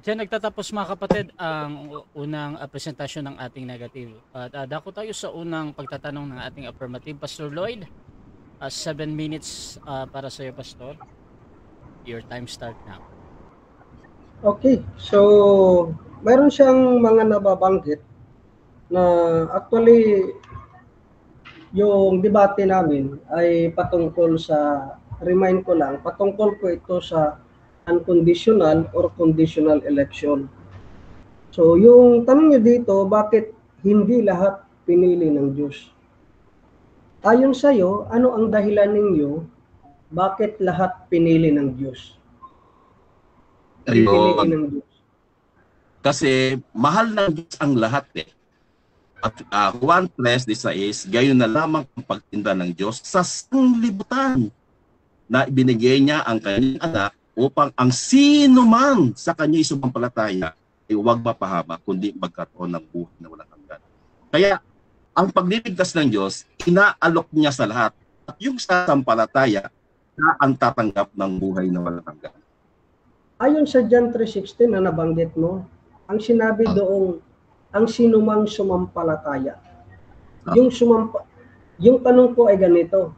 Diyan nagtatapos mga kapatid ang unang presentasyon ng ating negative. At dako tayo sa unang pagtatanong ng ating affirmative. Pastor Lloyd, 7 minutes para sa iyo, Pastor. Your time start now. Okay, so mayroon siyang mga nababanggit na actually yung debate namin ay patungkol sa, remind ko lang, patungkol po ito sa unconditional or conditional election. So yung tanong niyo dito, bakit hindi lahat pinili ng Diyos? Ayon sa iyo, ano ang dahilan ninyo bakit lahat pinili ng Diyos? Pipiliin ng Diyos. Kasi mahal ng Diyos ang lahat eh. At Juan 3:16, gayon na lamang ang pagtinda ng Diyos sa sanglibutan na ibinigay niya ang kanyang anak upang ang sino man sa kanya sumampalataya ay huwag mapahama kundi magkaroon ng buhay na walang hanggan. Kaya ang pagliligtas ng Diyos, inaalok niya sa lahat. At yung sasampalataya na ang tatanggap ng buhay na walang hanggan. Ayon sa John 3:16 na nabanggit mo, ang sinabi doong ang sinumang sumampalataya. Yung tanong ko ay ganito.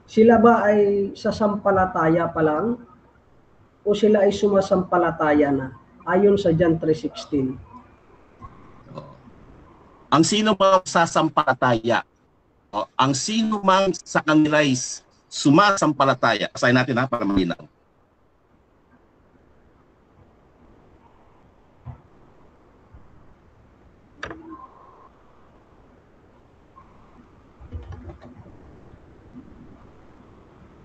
Sila ba ay sasampalataya pa lang o sila ay sumasampalataya na? Ayon sa John 3:16. Ang sino mang sasampalataya, ang sino mang sa kanila ay sumasampalataya, basahin natin ha para malinaw.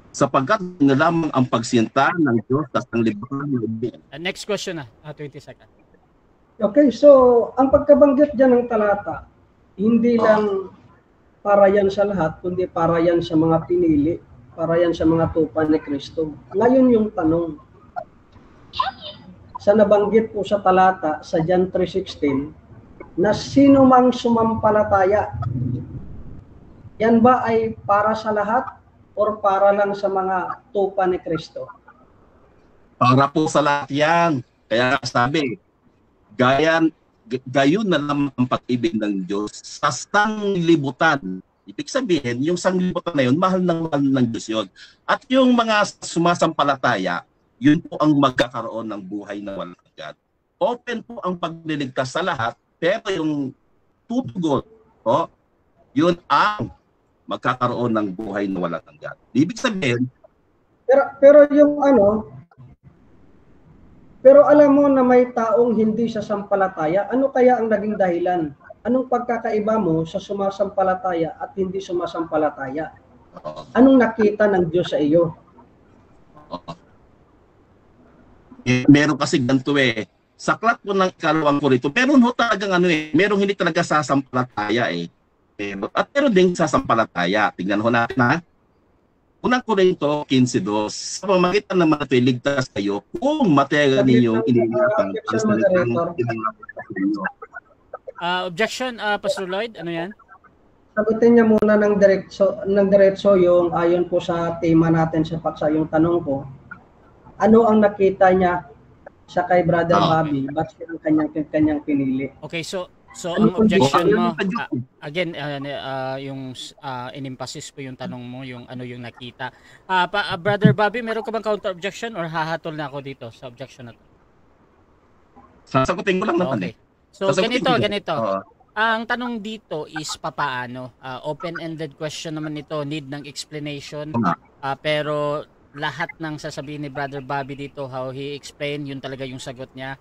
Sapagkat na lamang ang pagsinta ng Diyos sa sanglibutan ng lubi. Next question na, 20 seconds. Okay, so ang pagkabanggit dyan ng talata, hindi lang para yan sa lahat, kundi para yan sa mga pinili, para yan sa mga tupa ni Kristo. Ngayon yung tanong, sa nabanggit po sa talata, sa John 3:16, na sino mang sumampalataya, yan ba ay para sa lahat or para lang sa mga tupa ni Kristo? Para po sa lahat yan. Kaya sabi, gayon na lamang ang pag-ibig ng Diyos sa sanglibutan. Ibig sabihin, yung sanglibutan na yun, mahal ng Diyos yun. At yung mga sumasampalataya, yun po ang magkakaroon ng buhay na walang hanggan. Open po ang pagliligtas sa lahat, pero yung tutugon, yun ang magkakaroon ng buhay na walang hanggan. Ibig sabihin, pero yung pero alam mo na may taong hindi sasampalataya, ano kaya ang naging dahilan? Anong pagkakaiba mo sa sumasampalataya at hindi sumasampalataya? Anong nakita ng Diyos sa iyo? Meron kasi ganito eh. Saklat po ng kalawang ko rito. Meron ho talagang merong hindi talaga sasampalataya eh. At meron din sasampalataya. Tingnan ho natin ha. Unang Korinto 15:2, sa pamamagitan ng mga ligtas kayo kung materia ninyong iniingatan ang salitang Objection, Pastor Lloyd, ano yan? Sagutin niya muna ng diretso yung ayon po sa tema natin sa paksa, yung tanong ko. Ano ang nakita niya sa kay Brother Bobby? Ba't siya ang kanyang pinili? Okay, so ang objection mo, again, yung in-emphasis po yung tanong mo, yung ano yung nakita. Brother Bobby, meron ka bang counter-objection or hahatol na ako dito sa objection na to? Sasagutin ko lang naman okay. So, ganito. Ang tanong dito is papaano. Open-ended question naman ito, need ng explanation. Pero lahat ng sasabihin ni Brother Bobby dito, how he explained, yun talaga yung sagot niya.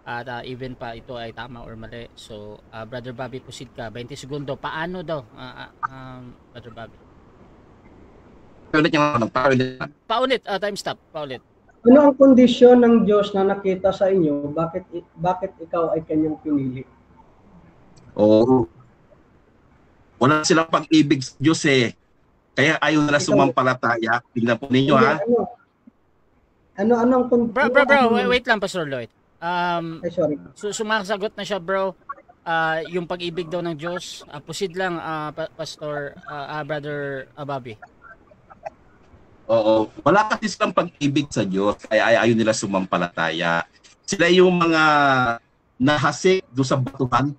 At even pa ito ay tama or mali. So, Brother Bobby, proceed ka. 20 segundo. Paano daw, Brother Bobby? Paulit. Time stop. Paulit. Ano ang kondisyon ng Diyos na nakita sa inyo? Bakit ikaw ay kanyang pinili? Wala silang pag-ibig sa Diyos eh. Kaya ayaw nila sumampalataya. Tingnan po ninyo ha. Ano ang kondisyon? Bro, wait lang, Pastor Lloyd. Sorry. Sumasagot na siya, bro. Yung pag-ibig daw ng Diyos. Proceed lang, Pastor, Brother Bobby. Oo. Wala kasi silang pag-ibig sa Diyos. Kaya ayaw nila sumampalataya. Sila yung mga nahasik doon sa batuhan.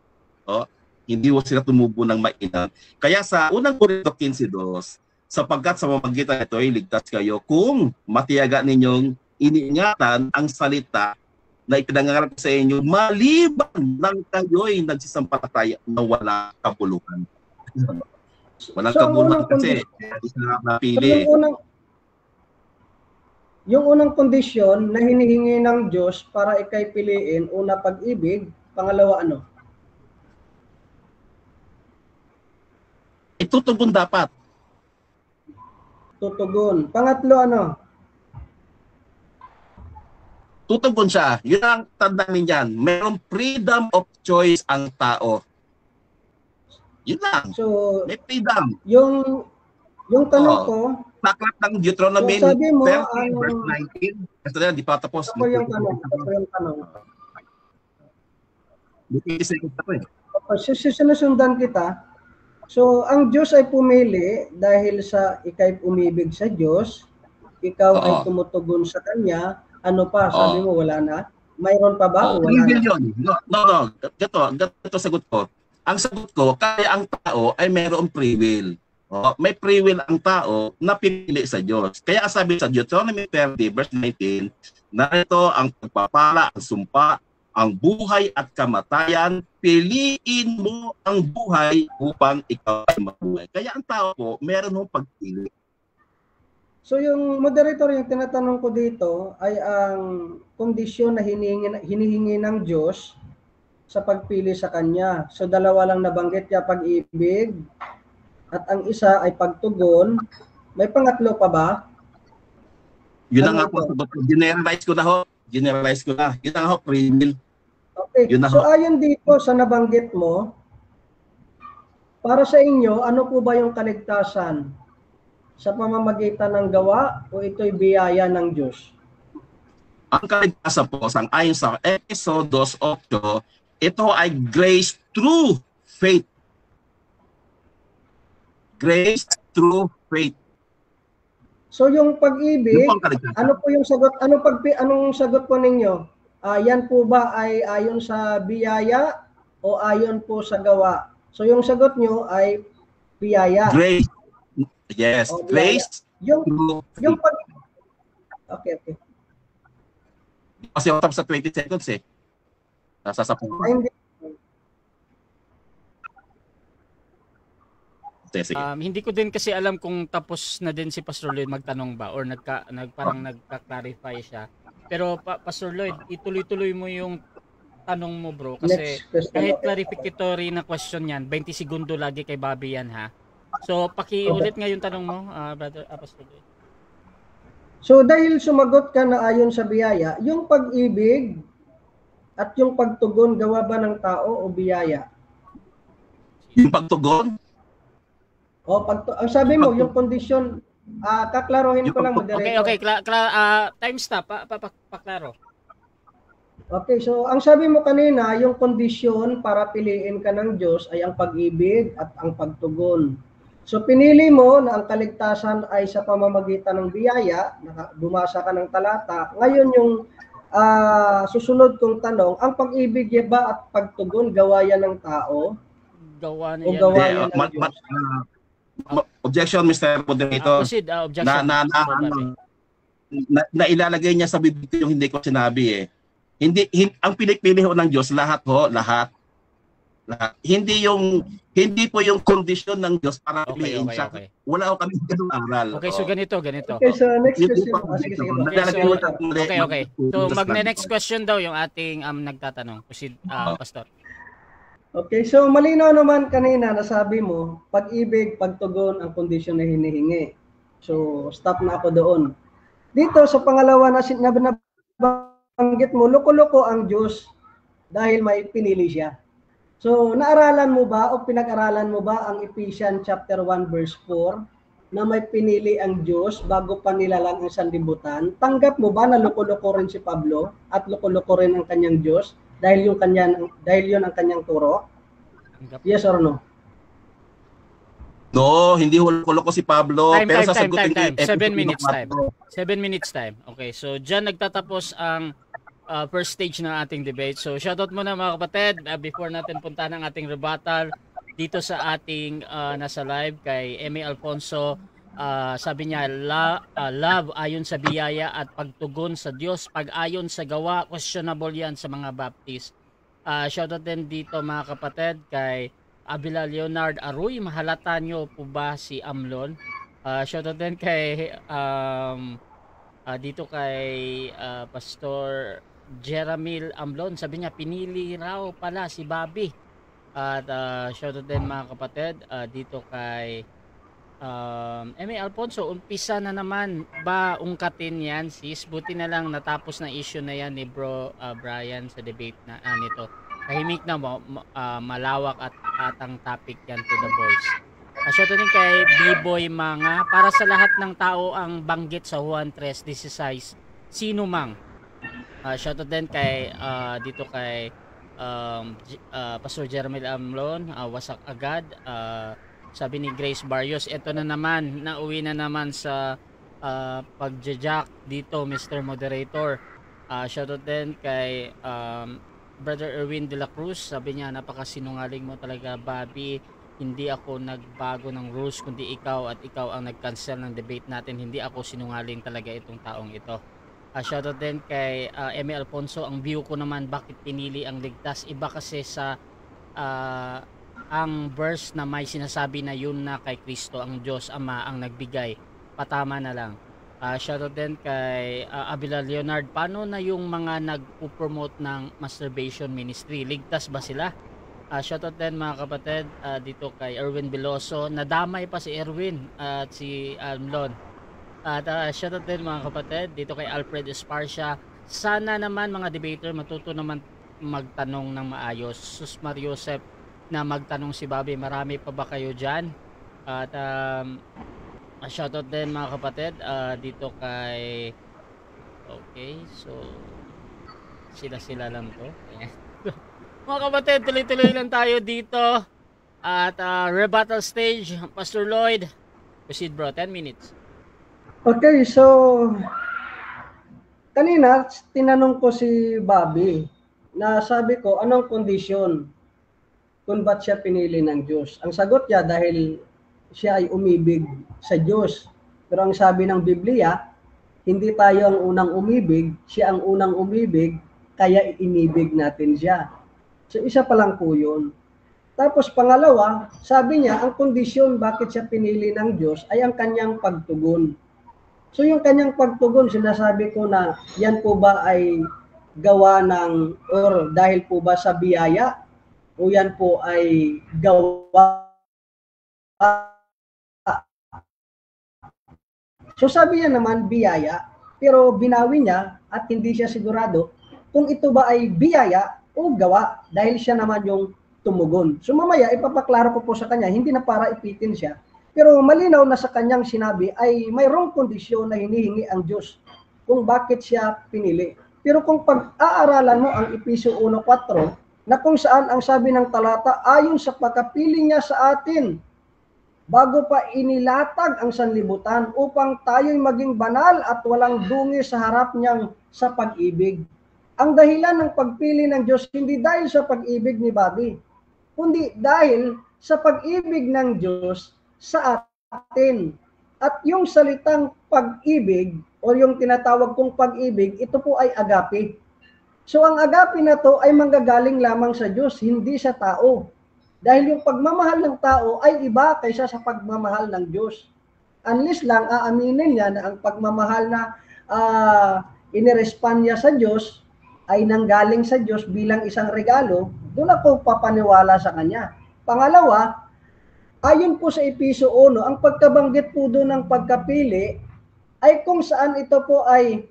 Hindi sila tumubo ng mainam. Kaya sa unang Korinto 15:2, sapagkat sa pamamagitan nito ay ligtas kayo kung matiyaga ninyong iniingatan ang salita na ipinangangaral sa inyo maliban lang kayo'y nagsisampalataya na wala kabuluhan. Walang kabuluhan kasi hindi sila napili. Yung unang kondisyon na hinihingi ng Diyos para ikay piliin, una pag-ibig, pangalawa ano? Itutugon dapat. Tutugon. Pangatlo ano? Tutugon siya. Yun ang tandaan niyan. Mayroong freedom of choice ang tao. Yun lang. So, may freedom. Yung tanong ko, Saklat ng Deuteronomy so 30 verse 19. Kasi na, di pa tapos. Ako yung tanong. Sinusundan kita. So, ang Diyos ay pumili dahil sa ikay umibig sa Diyos, ikaw ay tumutugon sa Kanya, ano pa? Sabi mo, wala na? Mayroon pa ba? O wala na? No. Gato sagot ko. Ang sagot ko, kaya ang tao ay mayroong free will. May free will ang tao na pinili sa Diyos. Kaya sabi sa Deuteronomy 30 verse 19, narito ang pagpapala, ang sumpa, ang buhay at kamatayan, piliin mo ang buhay upang ikaw ay mabuhay. Kaya ang tao po, meron mong pagpili. So yung moderator, yung tinatanong ko dito ay ang kondisyon na hinihingi ng Diyos sa pagpili sa Kanya. So dalawa lang nabanggit niya, pag-ibig, at ang isa ay pagtugon. May pangatlo pa ba? Yun ang ako, generalize ko na. Yun ang ako, free will. Okay, so ayon dito sa nabanggit mo, para sa inyo, ano po ba yung kaligtasan? Sa pamamagitan ng gawa o ito'y biyaya ng Diyos? Ang kaligtasan po, ayon sa Exodus 8, ito ay grace through faith. Grace through faith. So yung pag-ibig, ano po yung sagot? Anong sagot po ninyo? Yan po ba ay ayon sa biyaya o ayon po sa gawa? So yung sagot nyo ay biyaya. Grace. Yes, grace. Yung pag Okay. Kasi tapos sa 20 seconds eh. Nasa 10. Hindi ko din kasi alam kung tapos na din si Pastor Lloyd magtanong ba or parang nagka-clarify siya. Pero Pastor Lloyd, ituloy-tuloy mo yung tanong mo, bro, kasi kahit clarificatory na question yan, 20 segundo lagi kay Bobby yan, ha. So pakiulit nga yung tanong mo, brother Pastor Lloyd. So dahil sumagot ka na ayon sa biyaya, yung pag-ibig at yung pagtugon, gawa ba ng tao o biyaya? Yung pagtugon? Ang sabi mo, yung kondisyon, kaklarohin ko lang, moderator. Okay, time stop, paklaro. Okay, so ang sabi mo kanina, yung kondisyon para piliin ka ng Diyos ay ang pag-ibig at ang pagtugon. So pinili mo na ang kaligtasan ay sa pamamagitan ng biyaya, bumasa ka ng talata. Ngayon yung susunod kong tanong, ang pag-ibig ba at pagtugon, gawa yan ng tao? Gawa na yan. O gawa yan ng Diyos? Objection, Mr. Moderator. Objection. Na ilalagay niya sa bibig yung hindi ko sinabi eh. Hindi ang pinipili ho ng Diyos lahat. Hindi po yung kondisyon ng Diyos para piliin siya. Wala ho kami ganung aral. Okay, so ganito. Okay, so next question. Okay. So magne-next question daw yung ating nagtatanong. Proceed, Pastor. Okay, so malinaw naman kanina nasabi mo, pag-ibig, pagtugon ang kondisyon na hinihingi. So, stop na ako doon. Dito sa pangalawa na nabanggit mo, loko-loko ang Diyos dahil may pinili siya. So, naaralan mo ba o pinag-aralan mo ba ang Ephesians chapter 1 verse 4 na may pinili ang Diyos bago pa nilalang ang sanlibutan? Tanggap mo ba na loko-loko rin si Pablo at loko-loko rin ang kanyang Diyos? Dahil yun ang kanyang turo? Yes or no? No, hindi loko-loko si Pablo. Pero sasagutin time. 7 minutes time. 7 minutes time. Okay, so dyan nagtatapos ang first stage ng ating debate. So shoutout muna mga kapatid before natin punta ng ating rebuttal dito sa ating nasa live kay Emmy Alfonso, sabi niya, love ayon sa biyaya at pagtugon sa Diyos. Pag ayon sa gawa, questionable yan sa mga Baptist. Shoutout din dito mga kapatid kay Abila Leonard Aruy. Mahalata nyo po ba si Amlon? Shoutout din kay dito kay Pastor Jeramil Amlon. Sabi niya, pinili raw pala si Bobby. At shoutout din mga kapatid dito kay Eme Alfonso. Umpisa na naman ba ungkatin yan sis? Buti na lang natapos na issue na yan ni bro Brian sa debate na nito. Tahimik na malawak at atang topic yan to the boys. Shoutout din kay B-Boy Mga. Para sa lahat ng tao ang banggit sa Juan 3:16, sino mang. Shoutout din kay dito kay Pastor Jeremy Amlon, wasak agad. Sabi ni Grace Barrios, eto na naman, nauwi na naman sa pagjajack dito Mr. Moderator. Shoutout din kay Brother Erwin de la Cruz. Sabi niya, napakasinungaling mo talaga Bobby. Hindi ako nagbago ng rules kundi ikaw, at ikaw ang nag-cancel ng debate natin. Hindi ako sinungaling talaga itong taong ito. Shoutout din kay Eme Alfonso. Ang view ko naman, bakit pinili ang ligtas? Iba kasi sa ang verse na may sinasabi na yun na kay Kristo ang Diyos Ama ang nagbigay. Patama na lang. Shoutout din kay Abila Leonard. Paano na yung mga nagpo-promote ng masturbation ministry? Ligtas ba sila? Shoutout din mga kapatid dito kay Erwin Veloso. Nadamay pa si Erwin at si Almlon. At shoutout din mga kapatid dito kay Alfred Esparcia. Sana naman mga debater matuto naman magtanong ng maayos. Susmar Joseph na magtanong si Bobby, marami pa ba kayo dyan? At shoutout din mga kapatid dito kay so sila lang to. Mga kapatid, tuloy-tuloy lang tayo dito at rebuttal stage. Pastor Lloyd, proceed bro, 10 minutes. Okay, so kanina tinanong ko si Bobby na sabi ko, anong kondisyon kung ba't siya pinili ng Diyos? Ang sagot niya, dahil siya ay umibig sa Diyos. Pero ang sabi ng Biblia, hindi tayo ang unang umibig, siya ang unang umibig, kaya inibig natin siya. So isa pa lang po yun. Tapos pangalawa, sabi niya, ang kondisyon bakit siya pinili ng Diyos ay ang kanyang pagtugon. So yung kanyang pagtugon, sinasabi ko na yan po ba ay gawa ng, or dahil po ba sa biyaya, o yan po ay gawa. So sabi niya naman biyaya, pero binawi niya at hindi siya sigurado kung ito ba ay biyaya o gawa, dahil siya naman yung tumugon. So mamaya ipapaklaro ko po sa kanya, hindi na para ipitin siya, pero malinaw na sa kanyang sinabi ay mayroong kondisyon na hinihingi ang Diyos kung bakit siya pinili. Pero kung pag-aaralan mo ang Efesyo 1:4, na kung saan ang sabi ng talata, ayon sa pagkapili niya sa atin, bago pa inilatag ang sanlibutan upang tayo'y maging banal at walang dungi sa harap niyang sa pag-ibig. Ang dahilan ng pagpili ng Diyos hindi dahil sa pag-ibig ni Bobby, kundi dahil sa pag-ibig ng Diyos sa atin. At yung salitang pag-ibig o yung tinatawag kong pag-ibig, ito po ay agape. So ang agape na to ay manggagaling lamang sa Diyos, hindi sa tao. Dahil yung pagmamahal ng tao ay iba kaysa sa pagmamahal ng Diyos. Unless lang aaminin niya na ang pagmamahal na inirespond niya sa Diyos ay nanggaling sa Diyos bilang isang regalo, doon ako papaniwala sa kanya. Pangalawa, ayon po sa Efesyo 1, ang pagkabanggit po doon ng pagkapili ay kung saan ito po ay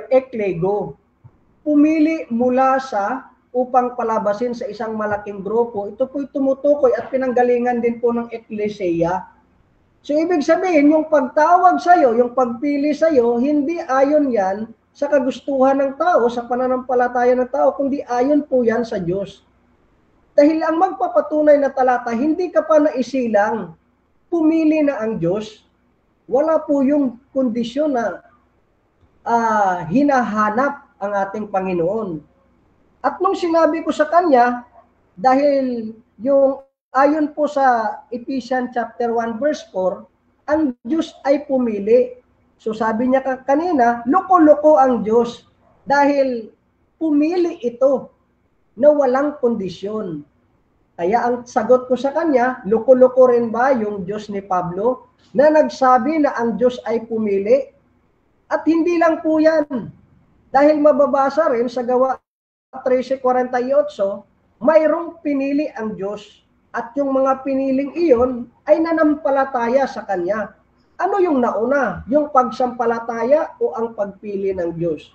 eklego. Pumili mula sa upang palabasin sa isang malaking grupo. Ito po'y tumutukoy at pinanggalingan din po ng eklesia. So ibig sabihin, yung pagtawag sa'yo, yung pagpili sa'yo, hindi ayon yan sa kagustuhan ng tao, sa pananampalataya ng tao, kundi ayon po yan sa Diyos. Dahil ang magpapatunay na talata, hindi ka pa naisilang, pumili na ang Diyos. Wala po yung kondisyon na hinahanap ang ating Panginoon. At nung sinabi ko sa kanya, dahil yung ayon po sa Ephesians chapter 1 verse 4, ang Diyos ay pumili. So sabi niya kanina, loko-loko ang Diyos dahil pumili ito na walang kondisyon. Kaya ang sagot ko sa kanya, loko-loko rin ba yung Diyos ni Pablo na nagsabi na ang Diyos ay pumili? At hindi lang po yan. Dahil mababasa rin sa Gawa 13:48, mayroong pinili ang Diyos. At yung mga piniling iyon ay nanampalataya sa Kanya. Ano yung nauna? Yung pagsampalataya o ang pagpili ng Diyos?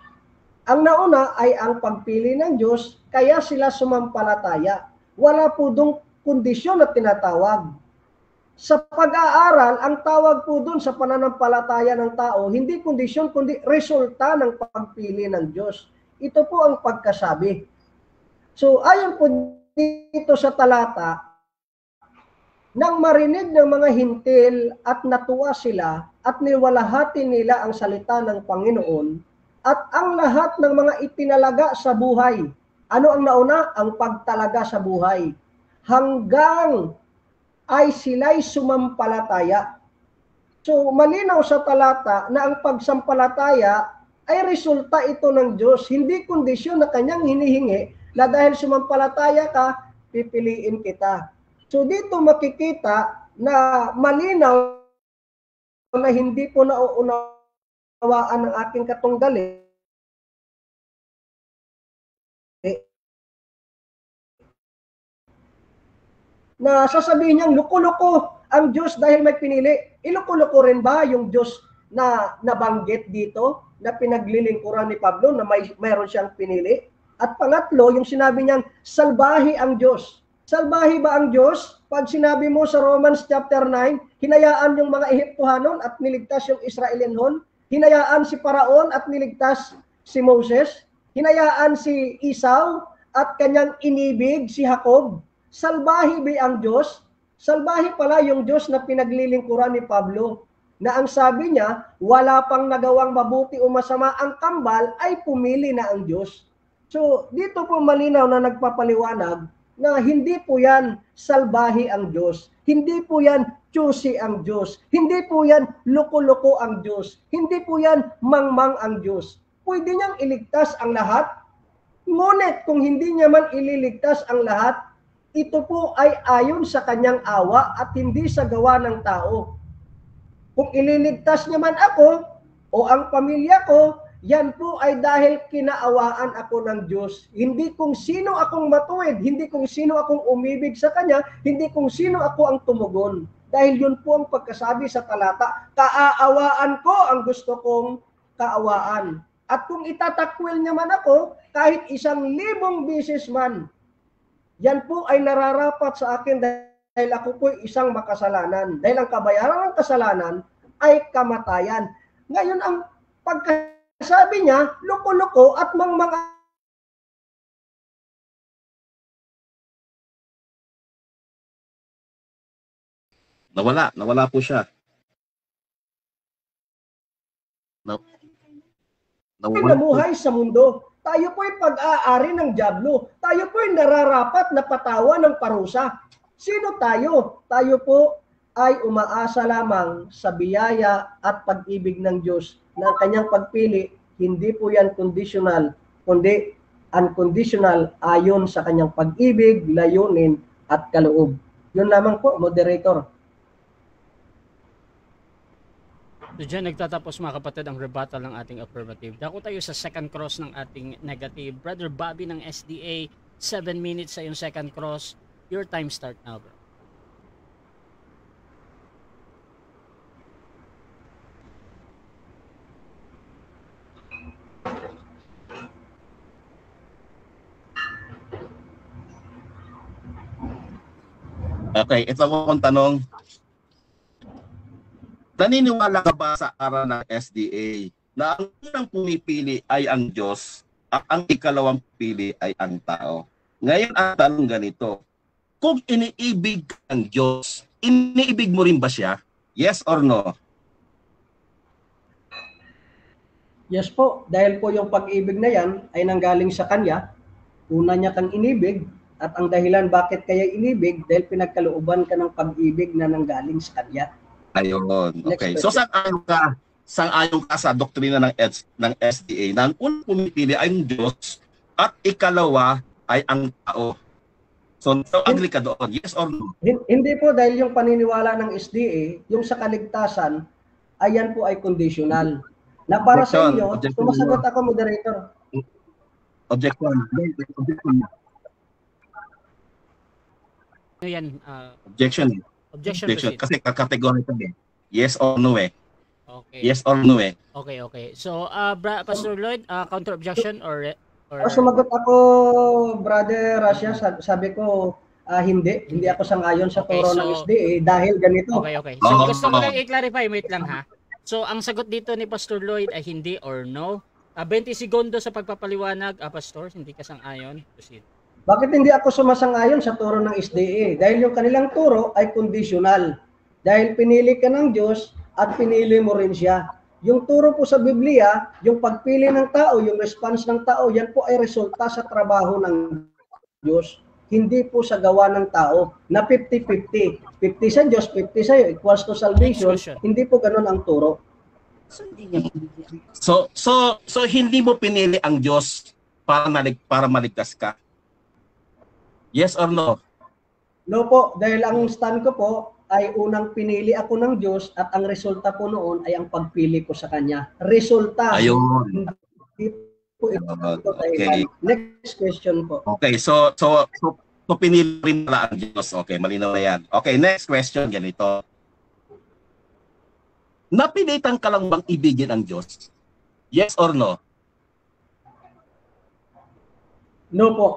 Ang nauna ay ang pagpili ng Diyos, kaya sila sumampalataya. Wala po dong kondisyon na tinatawag. Sa pag-aaral, ang tawag po dun sa pananampalataya ng tao, hindi kondisyon, kundi resulta ng pagpili ng Diyos. Ito po ang pagkasabi. So, ayon po dito sa talata, nang marinig ng mga hintil at natuwa sila at niwalahati nila ang salita ng Panginoon at ang lahat ng mga itinalaga sa buhay. Ano ang nauna? Ang pagtalaga sa buhay. Hanggang ay sila'y sumampalataya. So malinaw sa talata na ang pagsampalataya ay resulta ito ng Diyos. Hindi kondisyon na kanyang hinihingi na dahil sumampalataya ka, pipiliin kita. So dito makikita na malinaw na hindi po nauunawaan ng aking katunggali na sasabihin niyang loko-loko ang Diyos dahil may pinili. Iloko-loko rin ba yung Diyos na nabanggit dito na pinaglilingkuran ni Pablo na mayroon siyang pinili? At pangatlo, yung sinabi niyang salbahe ang Diyos. Salbahe ba ang Diyos? Pag sinabi mo sa Romans chapter 9, hinayaan yung mga Ehiptohanon at niligtas yung Israelianon, hinayaan si Paraon at niligtas si Moses, hinayaan si Esau at kanyang inibig si Jacob. Salbahe ba ang Diyos? Salbahe pala yung Diyos na pinaglilingkuran ni Pablo, na ang sabi niya, wala pang nagawang mabuti o masama, ang kambal ay pumili na ang Diyos. So dito po malinaw na nagpapaliwanag na hindi po yan salbahe ang Diyos. Hindi po yan choosy ang Diyos. Hindi po yan loko-loko ang Diyos. Hindi po yan mangmang ang Diyos. Pwede niyang iligtas ang lahat. Ngunit kung hindi niya man ililigtas ang lahat, ito po ay ayon sa kanyang awa at hindi sa gawa ng tao. Kung ililigtas niya man ako o ang pamilya ko, yan po ay dahil kinaawaan ako ng Diyos. Hindi kung sino akong matuwid, hindi kung sino akong umibig sa Kanya, hindi kung sino ako ang tumugon. Dahil yun po ang pagkasabi sa talata, kaaawaan ko ang gusto kong kaawaan. At kung itatakwil niya man ako, kahit 1,000 beses man, yan po ay nararapat sa akin dahil ako po isang makasalanan. Dahil ang kabayaran ng kasalanan ay kamatayan. Ngayon ang pagkasabi niya, loko-loko at mangmang Nawala po siya. namuhay sa mundo. Tayo po ay pag-aari ng dyablo. Tayo po ay nararapat na patawa ng parusa. Sino tayo? Tayo po ay umaasa lamang sa biyaya at pag-ibig ng Diyos na kanyang pagpili. Hindi po yan conditional, kundi unconditional ayon sa kanyang pag-ibig, layunin at kaloob. Yun lamang po, moderator. So dyan nagtatapos mga kapatid ang rebuttal ng ating affirmative. Dako tayo sa second cross ng ating negative. Brother Bobby ng SDA, 7 minutes sa yung second cross. Your time start now, bro. Okay, ito akong tanong. Naniniwala ka ba sa aral ng SDA na ang unang pumipili ay ang Diyos at ang ikalawang pili ay ang tao? Ngayon ang tanong ganito, kung iniibig ang Diyos, iniibig mo rin ba siya? Yes or no? Yes po, dahil po yung pag-ibig na yan ay nanggaling sa Kanya. Una niya kang inibig at ang dahilan bakit kaya inibig dahil pinagkalooban ka ng pag-ibig na nanggaling sa Kanya. Ayun. Next Okay. question. So sang-ayon ka sa doktrina ng SDA na ang unang pumipili ay ang Diyos at ikalawa ay ang tao. So agree ka doon? Yes or no? Hindi po, dahil yung paniniwala ng SDA, yung sa kaligtasan, ayan po ay conditional. Na para sa inyo, Objection. sumasagot ako, moderator. Objection. Ano yan? Objection. Objection, Objection. proceed. Kasi kakategorikal eh. Yes or no eh. Okay. Yes or no eh. Okay. So, Pastor Lloyd, counter objection or Sumagot ako, Brother Rasha, sabi ko, hindi ako sang-ayon sa Okay, turo so- ng SDA dahil ganito. Okay. So, gusto ko lang i-clarify, wait lang ha. So, ang sagot dito ni Pastor Lloyd ay hindi or no. 20 segundo sa pagpapaliwanag, Pastor, hindi ka sang-ayon. Proceed. Bakit hindi ako sumasang-ayon sa turo ng SDA? Dahil yung kanilang turo ay conditional. Dahil pinili ka ng Diyos at pinili mo rin siya. Yung turo po sa Biblia, yung pagpili ng tao, yung response ng tao, yan po ay resulta sa trabaho ng Diyos. Hindi po sa gawa ng tao na 50-50. 50 sa Diyos, 50 sa iyo, equals to salvation. Next question. Hindi po ganun ang turo. So hindi mo pinili ang Diyos para maligtas ka. Yes or no? No po, dahil ang stand ko po ay unang pinili ako ng Diyos at ang resulta po noon ay ang pagpili ko sa Kanya. Resulta. Ayun. Hindi po ito Okay. Next question po. Okay, so pinili rin pala ang Diyos. Okay, malinaw na yan. Okay, next question, ganito. Napilitan ka lang bang ibigin ang Diyos? Yes or no? No po.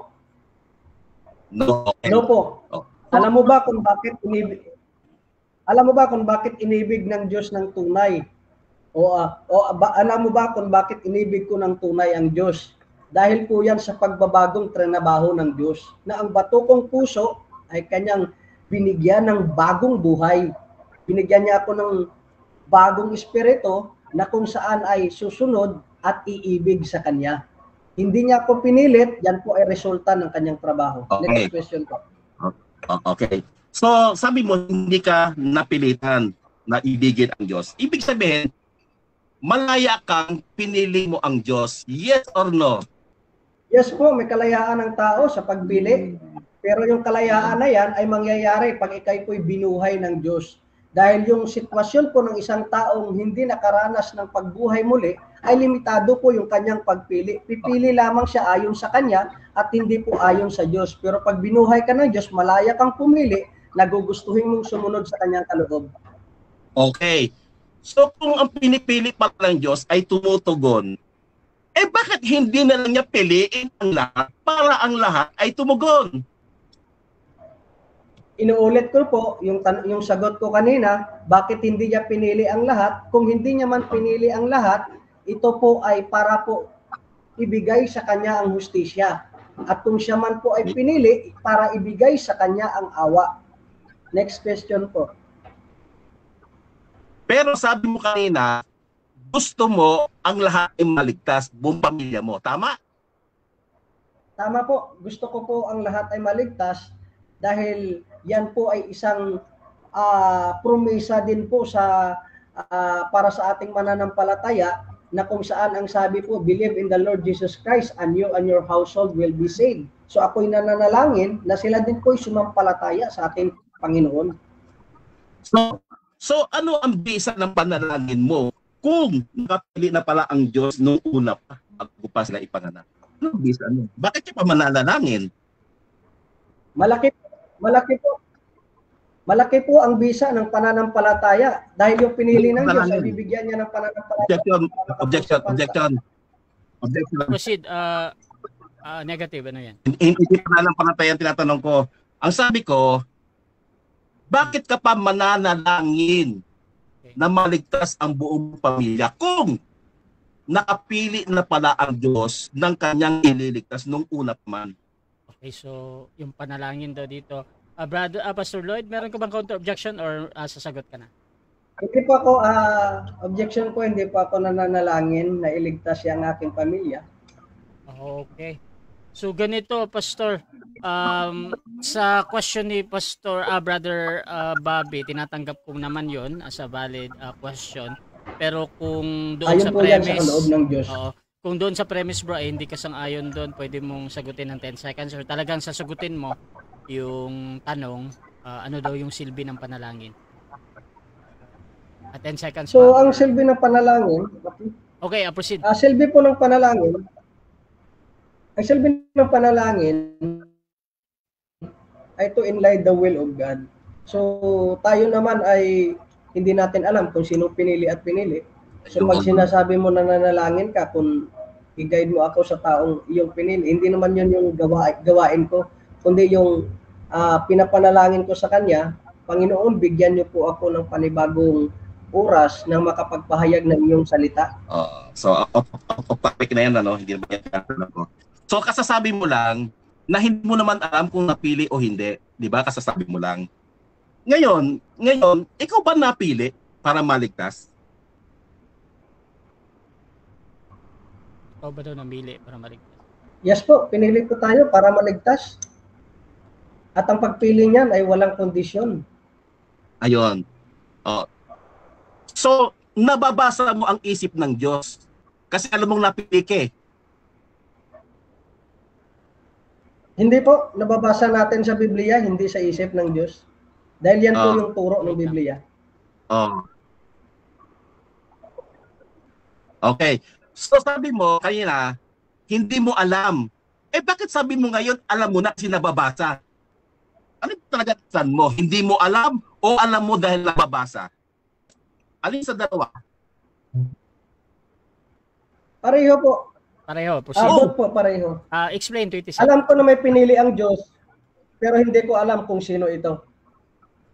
No. Okay. No po. Oh. Alam mo ba kung bakit inibig ng Diyos ng tunay? Alam mo ba kung bakit inibig ko ng tunay ang Diyos? Dahil po yan sa pagbabagong trinabaho ng Diyos na ang bato kong puso ay kanyang binigyan ng bagong buhay. Binigyan niya ako ng bagong espiritu na kung saan ay susunod at iibig sa Kanya. Hindi niya ako pinilit, yan po ay resulta ng kanyang trabaho. Okay. Next question po. Okay. So, sabi mo, hindi ka napilitan na ibigin ang Diyos. Ibig sabihin, malaya kang pinili mo ang Diyos. Yes or no? Yes po, may kalayaan ng tao sa pagpili. Pero yung kalayaan na yan ay mangyayari pag ikay po'y binuhay ng Diyos. Dahil yung sitwasyon po ng isang taong hindi nakaranas ng pagbuhay muli, ay limitado po yung kanyang pagpili. Pipili lamang siya ayon sa kanya at hindi po ayon sa Diyos. Pero pag binuhay ka ng Diyos, malaya kang pumili, nagugustuhin mong sumunod sa kanyang kaloob. Okay. So, kung ang pinipili pa ng Diyos ay tumutugon, bakit hindi na lang niya piliin ang lahat para ang lahat ay tumugon? Inuulit ko po yung sagot ko kanina, bakit hindi niya pinili ang lahat? Kung hindi niya man pinili ang lahat, ito po ay para po ibigay sa kanya ang hustisya. At kung siya man po ay pinili, para ibigay sa kanya ang awa. Next question po. Pero sabi mo kanina, gusto mo ang lahat ay maligtas, buong pamilya mo. Tama? Tama po, gusto ko po ang lahat ay maligtas dahil yan po ay isang promesa din po sa para sa ating mananampalataya na kung saan ang sabi po, believe in the Lord Jesus Christ and you and your household will be saved. So ako'y nananalangin na sila din po'y sumampalataya sa ating Panginoon. So ano ang bisa ng panalangin mo kung nakapili na pala ang Diyos nung una pa bago pa sila ipanganak? Ano ang bisa mo? Bakit ka pa mananalangin? Malaki po ang bisa ng pananampalataya dahil yung pinili ng Diyos ay bibigyan niya ng pananampalataya. Objection. Proceed. Negative, ano yan? Hindi pananampalataya ang tinatanong ko. Ang sabi ko, bakit ka pa mananalangin na maligtas ang buong pamilya kung nakapili na pala ang Diyos ng kanyang ililigtas nung una pa man? Okay, so yung panalangin daw dito. Pastor Lloyd, meron ka bang counter objection or sasagot ka na? Hindi po ako, objection po, hindi po ako nananalangin na iligtas ang aking pamilya. Okay. So ganito, Pastor, sa question ni Pastor Brother Bobby, tinatanggap ko naman 'yon as a valid question. Pero kung doon Ayon sa po yan sa premise, kaloob ng Diyos. oo, kung doon sa premise bro, hindi ka sang-ayon doon, pwede mong sagutin ng 10 seconds or talagang sasagutin mo yung tanong, ano daw yung silbi ng panalangin. 10 seconds So, pa. ang silbi ng panalangin, Okay, proceed. silbi po ng panalangin, ang silbi ng panalangin ay to enlighten the will of God. So, tayo naman ay hindi natin alam kung sino pinili at pinili. So, pag sinasabi mo na nanalangin ka, kung i-guide mo ako sa taong iyong pinili, hindi naman yun yung gawain ko, kundi yung pinapanalangin ko sa Kanya, Panginoon, bigyan niyo po ako ng panibagong oras na makapagpahayag ng iyong salita. So, topic na yan, ano? Hindi naman yan ako. So, kasasabi mo lang na hindi mo naman alam kung napili o hindi. Di ba? Kasasabi mo lang. Ngayon, ikaw ba napili para maligtas? Ikaw ba daw namili para maligtas? Yes po, pinili ko tayo para maligtas. At ang pagpili niyan ay walang kondisyon. Ayon. So, nababasa mo ang isip ng Diyos. Kasi alam mong napili ka eh. Hindi po, nababasa natin sa Biblia, hindi sa isip ng Diyos. Dahil yan po yung turo ng Biblia. Okay. So sabi mo kanina, hindi mo alam. Bakit sabi mo ngayon, alam mo na kasi nababasa? Ano talaga saan mo? Hindi mo alam o alam mo dahil nababasa? Alin sa dalawa? Pareho po. Pareho, proceed. Both po, pareho. Explain 20 seconds. Alam ko na may pinili ang Diyos, pero hindi ko alam kung sino ito.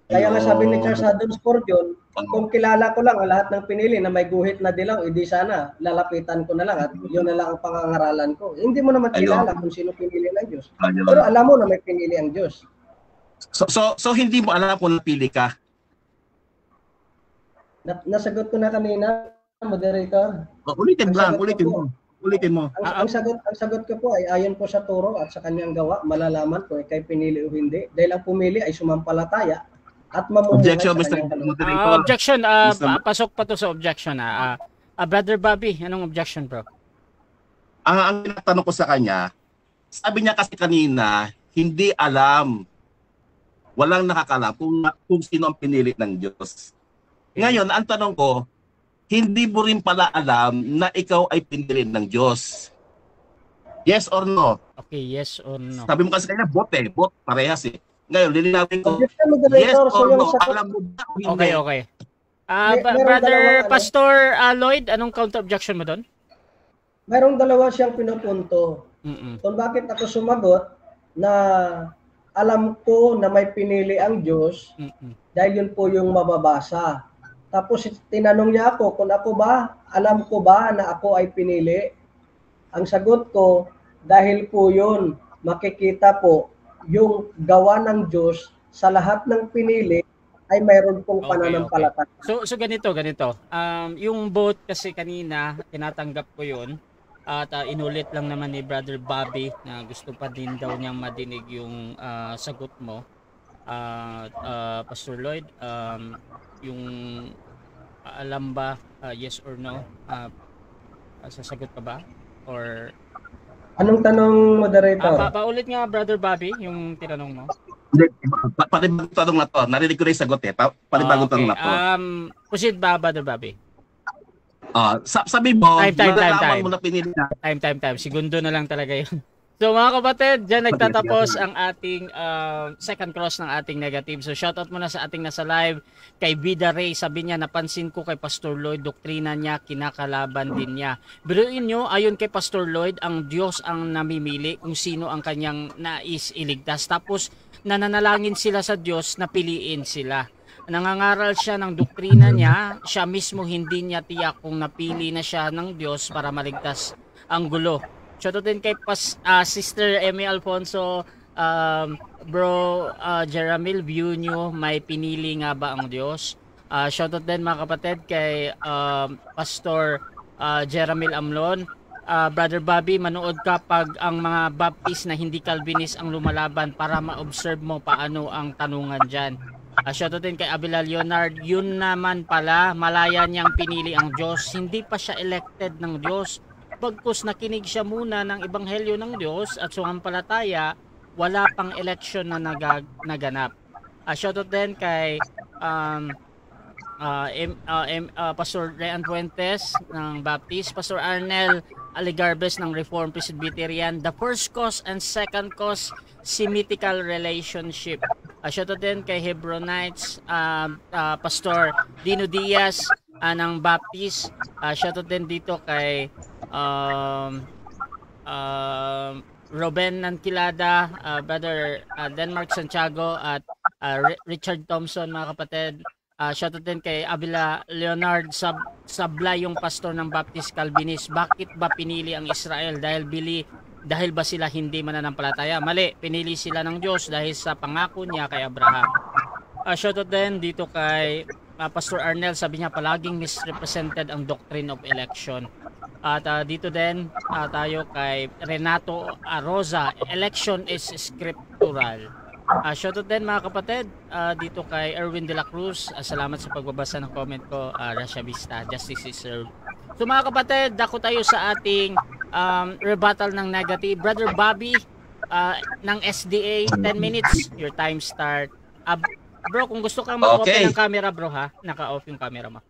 Kaya nga sabi ni Charles Haddon Spurgeon, kung kilala ko lang ang lahat ng pinili na may guhit na dilaw, edi sana lalapitan ko na lang at yun na lang ang pangangaralan ko. Hindi mo naman kilala kung sino pinili ng Diyos. Pero alam mo na may pinili ang Diyos. So hindi mo alam kung napili ka? Nasagot ko na kanina, moderator. Ulitin mo. Ang sagot ko po ay ayon po sa turo at sa kanyang gawa, malalaman ko kay pinili o hindi. Dahil ang pumili ay sumampalataya at mamumuhay Objection, sa Mr. kanyang Moderator. Objection, pasok pa to sa objection. Brother Bobby, anong objection bro? Ang tinatanong ko sa kanya, sabi niya kasi kanina, hindi alam. Walang nakakalam kung sino ang pinili ng Diyos. Ngayon, ang tanong ko, hindi mo rin pala alam na ikaw ay pinili ng Diyos. Yes or no? Okay, yes or no. Sabi mo kasi kanina, both parehas eh. Ngayon, lilinawin ko, Objection, yes moderator. So or yung no, sagot, alam mo ba o hindi? Okay. Merong Brother dalawang, Pastor Lloyd, anong counter objection mo doon? mayroong dalawa siyang pinupunto. Kung bakit ako sumagot na alam ko na may pinili ang Diyos dahil yun po yung mababasa. Tapos tinanong niya ako kung ako ba, alam ko ba na ako ay pinili? Ang sagot ko, dahil po yun, makikita po yung gawa ng Diyos sa lahat ng pinili ay mayroon pong pananampalataya. Okay. So ganito. Yung vote kasi kanina, tinatanggap ko yun. At inulit lang naman ni Brother Bobby na gusto pa din daw niyang madinig yung sagot mo. Pastor Lloyd, yung alam ba, yes or no? Sasagot ka ba? Or Anong tanong, moderator? paulit nga, Brother Bobby, yung tinanong mo. Panibagong tanong na to. Narinig ko na yung sagot eh. Panibagong tanong na to. Proceed ba, Brother Bobby? Sabi mo, Time. nalalaman mo na pinili na. Time. Segundo na lang talaga yun. So mga kapatid, dyan nagtatapos ang ating second cross ng ating negative. So shoutout muna sa ating nasa live. Kay Vida Ray, sabi niya, napansin ko kay Pastor Lloyd, doktrina niya, kinakalaban din niya. Biruin nyo, ayon kay Pastor Lloyd, ang Diyos ang namimili kung sino ang kanyang nais iligtas. Tapos nananalangin sila sa Diyos na piliin sila. Nangangaral siya ng doktrina niya, siya mismo hindi niya tiyak kung napili na siya ng Diyos para maligtas ang gulo. Shoutout din kay Sister Emmy Alfonso, Bro Jeramil, view nyo, may pinili nga ba ang Diyos? Shoutout din mga kapatid kay Pastor Jeramil Amlon. Brother Bobby, manood ka pag ang mga Baptist na hindi Calvinist ang lumalaban para ma-observe mo paano ang tanungan dyan. Shoutout din kay Abela Leonard, yun naman pala, malaya niyang pinili ang Diyos, hindi pa siya elected ng Diyos. Bagkus nakinig siya muna ng ebanghelyo ng Diyos at sumampalataya, wala pang election na naganap. Shoutout din kay Pastor Rean Fuentes ng Baptist, Pastor Arnel Aligarbes ng Reformed Presbyterian, the first cause and second cause, Semitical relationship. Shoutout din kay Hebronites, Pastor Dino Diaz ng Baptist. Shoutout din dito kay Ruben Nankilada, Brother Denmark Santiago at Richard Thompson, mga kapatid. Shoutout din kay Abela Leonard, Sablay yung pastor ng Baptist Calvinist. Bakit ba pinili ang Israel? Dahil ba sila hindi mananampalataya? Mali, pinili sila ng Diyos dahil sa pangako niya kay Abraham. Shoutout din dito kay Pastor Arnel, sabi niya palaging misrepresented ang doctrine of election. At dito din tayo kay Renato Rosa, election is scriptural. Shoutout din mga kapatid dito kay Erwin de la Cruz, salamat sa pagbabasa ng comment ko. Russia Vista, justice is served. So mga kapatid, dako tayo sa ating rebuttal ng negative. Brother Bobby ng SDA, 10 minutes, your time start. Bro, kung gusto kang mag-open ng camera bro ha, naka-off yung camera mo.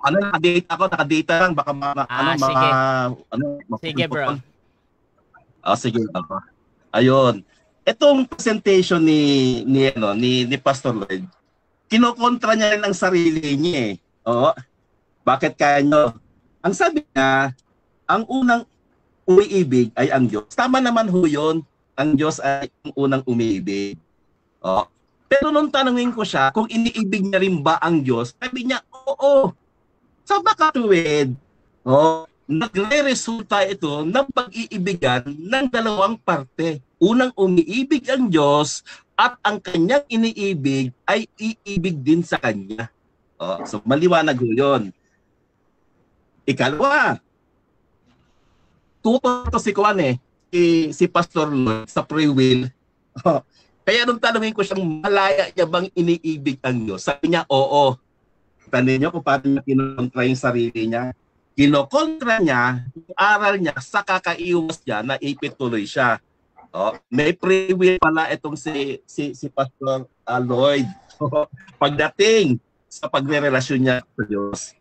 Naka-data lang, baka sige. Sige bro. Sige. Ayun. Itong presentation ni Pastor Lloyd, kinokontra niya rin ang sarili niya eh. Bakit kaya nyo? Ang sabi niya, ang unang umiibig ay ang Diyos. Tama naman ho yun. Ang Diyos ay ang unang umiibig. Pero nung tanungin ko siya, kung iniibig niya rin ba ang Diyos, sabi niya, oo. Sa makatuwid, nagre-resulta ito ng pag-iibigan ng dalawang parte. Unang umiibig ang Diyos at ang kanyang iniibig ay iibig din sa kanya. So maliwanag ho yun. Ikalawa, tuto si Kuan si Pastor Lloyd sa free will. Kaya nung tanungin ko siyang malaya niya bang iniibig ang Diyos, sabi niya, oo. Tanin niyo kung paano niya kinokontra yung sarili niya. Kinokontra niya, yung aral niya, sa kakaiwas niya, na ipituloy siya. May free will pala itong si Pastor Lloyd. Pagdating sa pagrerelasyon niya sa Diyos.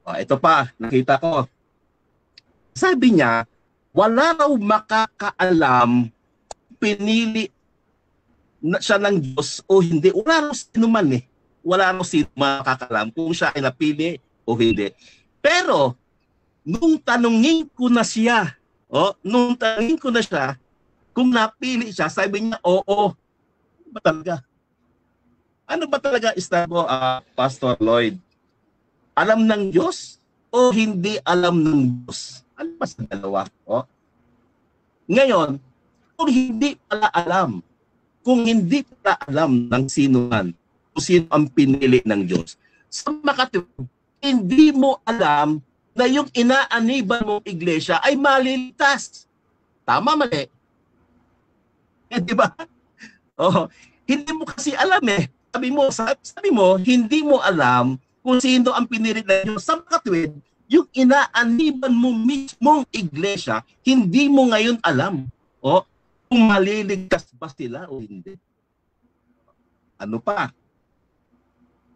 Ito pa, nakita ko. Sabi niya, wala raw makakaalam pinili na siya ng Diyos o hindi. Wala raw sino man Wala raw sino makakaalam kung siya ay napili o hindi. Pero, nung tanungin ko na siya, kung napili siya, sabi niya, oo. Ba talaga? Ano ba talaga estado, Pastor Lloyd? Alam ng Diyos o hindi alam ng Diyos? Ano ba sa dalawa? Ngayon, kung hindi pala alam ng sino man, kung sino ang pinili ng Diyos, sa makatuwid, hindi mo alam na yung inaaniban mong iglesia ay maliligtas. Tama, mali? Di ba? Hindi mo kasi alam Sabi mo, hindi mo alam kung sino ang pinili ng Diyos. Sa makatuwid, yung inaaniban mo mismong iglesia, hindi mo ngayon alam kung maliligtas ba sila o hindi. Ano pa?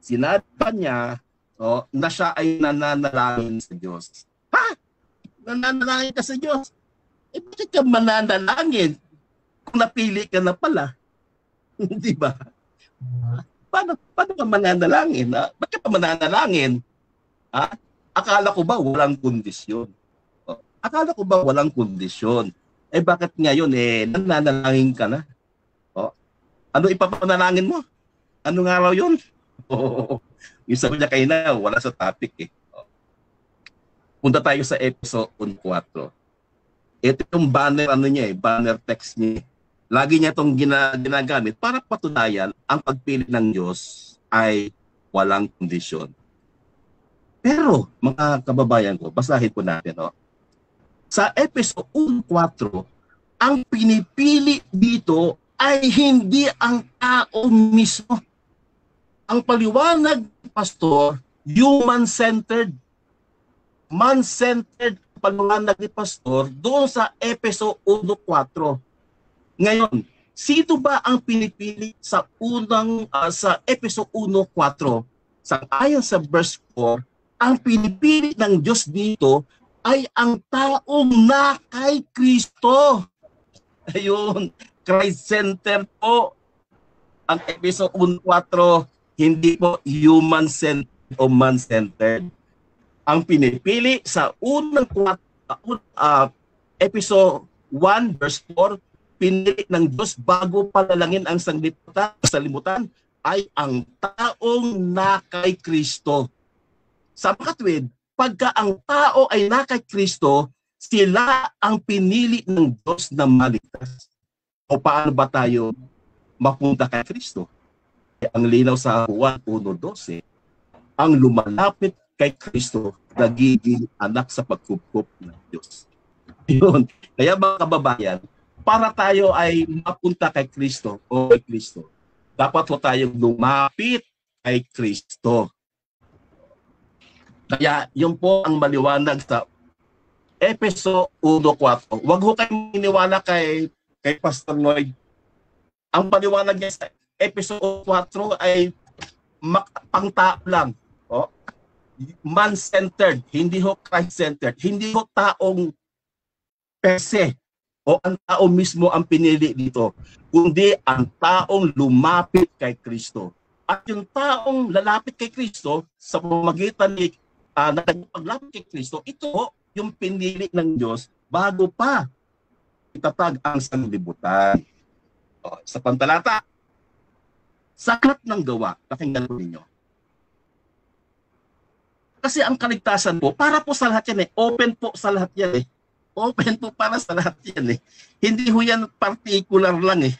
Sinabi pa niya na siya ay nananalangin sa Diyos. Ha? Nananalangin ka sa Diyos? Bakit ka mananalangin kung napili ka na pala? Di ba? Paano ka mananalangin? Bakit ka mananalangin? Akala ko ba walang kondisyon? Bakit ngayon nananalangin ka na? Ano ipapanalangin mo? Ano nga raw yun? Yung sabi niya kayo na, wala sa topic Punta tayo sa episode 4. Ito yung banner banner text niya. Lagi niya itong ginagamit para patunayan ang pagpili ng Diyos ay walang kondisyon. Pero, mga kababayan ko, basahin po natin. Sa Efeso 1:4, ang pinipili dito ay hindi ang tao mismo. Ang paliwanag ni Pastor, human-centered. Man-centered paliwanag ni Pastor doon sa Efeso 1:4. Ngayon, sino ba ang pinipili sa sa Efeso 1:4? Ayon sa verse 4, ang pinipili ng Diyos dito ay ang taong na kay Kristo. Ayun, Christ-centered po ang Efeso 1:4, hindi po human-centered o man-centered. Ang pinipili sa Efeso 1 verse 4, pinili ng Diyos bago palalangin ang salimutan ay ang taong na kay Kristo. Sa makatwid, pagka ang tao ay na kay Kristo, sila ang pinili ng Diyos na maligtas. O paano ba tayo mapunta kay Kristo? Ang linaw sa Juan 1:12, ang lumalapit kay Kristo, nagiging anak sa pagkukup ng Diyos. Yun. Kaya mga kababayan, para tayo ay mapunta kay Kristo o kay Kristo, dapat po tayong lumapit kay Kristo. Kaya yun po ang maliwanag sa Efeso 1:4. Huwag ho kayong iniwala kay Pastor Lloyd. Ang paliwanag niya sa Efeso 4 ay pangtao lang. O? Man-centered, hindi ho Christ-centered, hindi ho taong per se o ang tao mismo ang pinili dito, kundi ang taong lumapit kay Kristo. At yung taong lalapit kay Kristo sa pamamagitan ni nagpaglapit kay Kristo, ito yung pinili ng Diyos bago pa itatag ang sanglibutan. Sa pantalata, sakat ng gawa, pakinggan po ninyo. Kasi ang kaligtasan po, para po sa lahat yan eh. Open po sa lahat yan eh. Open po para sa lahat yan eh. Hindi ho yan particular lang eh.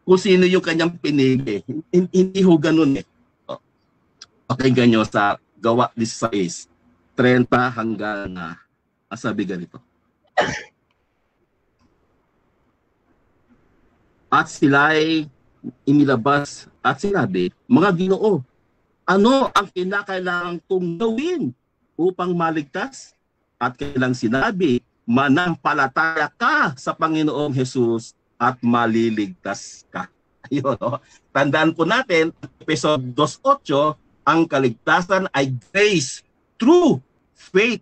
Kung sino yung kanyang pinili. Hindi ho ganun eh. Pakinggan nyo sa Gawa 16, 30 hanggang sabi ganito. At sila'y inilabas at sinabi, mga Ginoo, ano ang kinakailangan kong gawin upang maligtas? At kailang sinabi, manampalataya ka sa Panginoong Jesus at maliligtas ka. Ayun, tandaan po natin, Episode 2:8, ang kaligtasan ay grace through faith.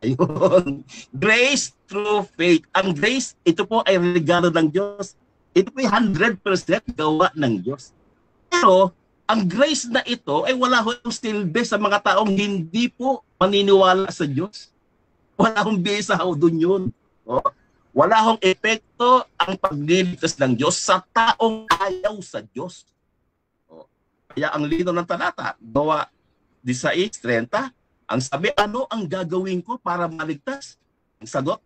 Ayun. Grace through faith. Ang grace, ito po ay regalo ng Diyos. Ito po ay 100% gawa ng Diyos. Pero, ang grace na ito ay wala hong silbi sa mga taong hindi po maniniwala sa Diyos. Wala hong bisa ho dun yun. Wala hong epekto ang pagliligtas ng Diyos sa taong ayaw sa Diyos. Kaya ang lino ng talata, Gawa 16:30, ang sabi, ano ang gagawin ko para maligtas? Ang sagot,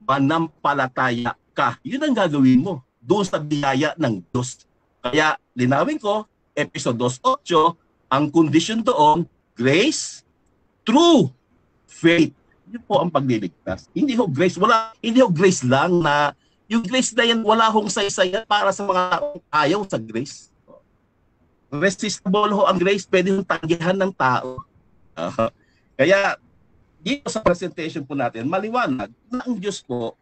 manampalataya ka. Yun ang gagawin mo doon sa biyaya ng Diyos. Kaya linawin ko, Episode 2:8, ang condition doon, grace through faith. Yun po ang pagliligtas. Hindi ho grace lang na, yung grace na yan, wala hong saysaya para sa mga taong ayaw sa grace. Resistible ho ang grace, pwede hong tanggihan ng tao. Kaya, dito sa presentation po natin, maliwanag na ang Diyos po,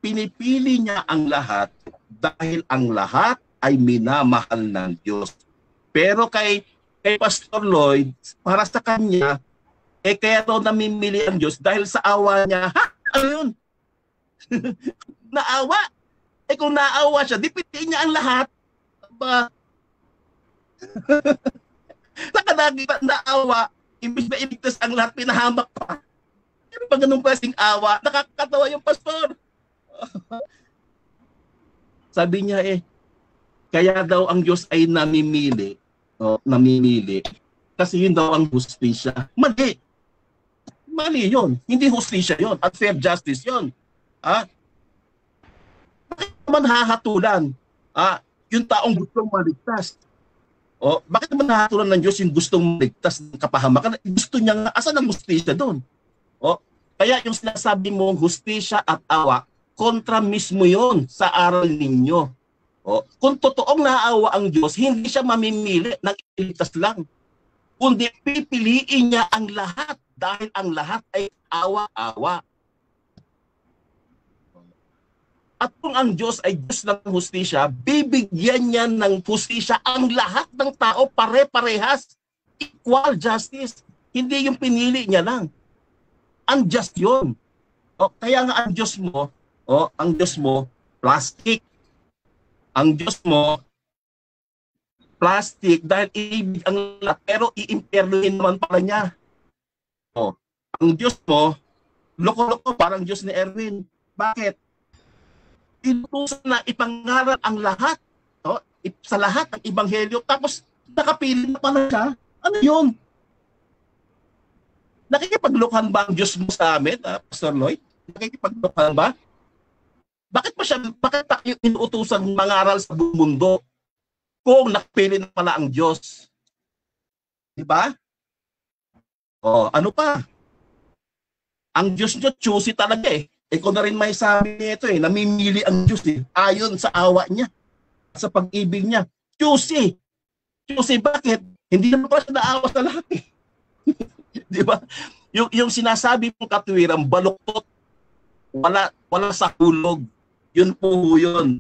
pinipili niya ang lahat dahil ang lahat ay minamahal ng Diyos. Pero kay Pastor Lloyd, para sa kanya, kaya daw namimili ang Diyos dahil sa awa niya. Ano yun? Naawa? Kung naawa siya, di piliin niya ang lahat. Ba? Nakadagita naawa, imbis na iligtas ang lahat, pinahamak pa. Ano ba ganun klaseng awa? Nakakatawa yung pastor. Sabi niya kaya daw ang Diyos ay namimili. Kasi yun daw ang hustisya. Mali yun. Hindi hustisya yun. At fair justice yun. Bakit naman hahatulan? Yung taong gustong maligtas. Bakit naman hahatulan ng Diyos yung gustong maligtas ng kapahamakan? Gusto niya nga, asan ang hustisya doon? Kaya yung sinasabi mong hustisya at awa, kontra mismo yon sa aral ninyo. O, kung totoong naawa ang Diyos, hindi siya mamimili ng iligtas lang. Kundi pipiliin niya ang lahat dahil ang lahat ay awa-awa. At kung ang Diyos ay Diyos ng hustisya, bibigyan niya ng hustisya ang lahat ng tao pare-parehas. Equal justice. Hindi yung pinili niya lang. Unjust yun. O, kaya nga ang Diyos mo, plastic. Ang Diyos mo, plastic dahil iibig ang lahat, pero iimpernuhin naman pala niya. O, ang Diyos mo, loko-loko parang Diyos ni Erwin. Bakit? Inutusan na ipangaral ang lahat, no? Sa lahat ng ebanghelyo, tapos nakapili na pala siya. Ano yun? Nakikipaglokohan ba ang Diyos mo sa amin, Pastor Lloyd? Nakikipaglokohan ba? Bakit pa yung inuutusan mangaral sa buong mundo kung nakapili na pala ang Diyos? Diba? O, ano pa? Ang Diyos nyo, choosy talaga eh. Ikaw na rin may sabi nito eh, namimili ang Diyos eh, ayon sa awa niya, sa pag-ibig niya. Choosy. Choosy, bakit? Hindi naman pala siya naawa sa lahat eh. Di ba? Yung sinasabi mong katwiran, baluktot, wala sa hulog. Yun po yun.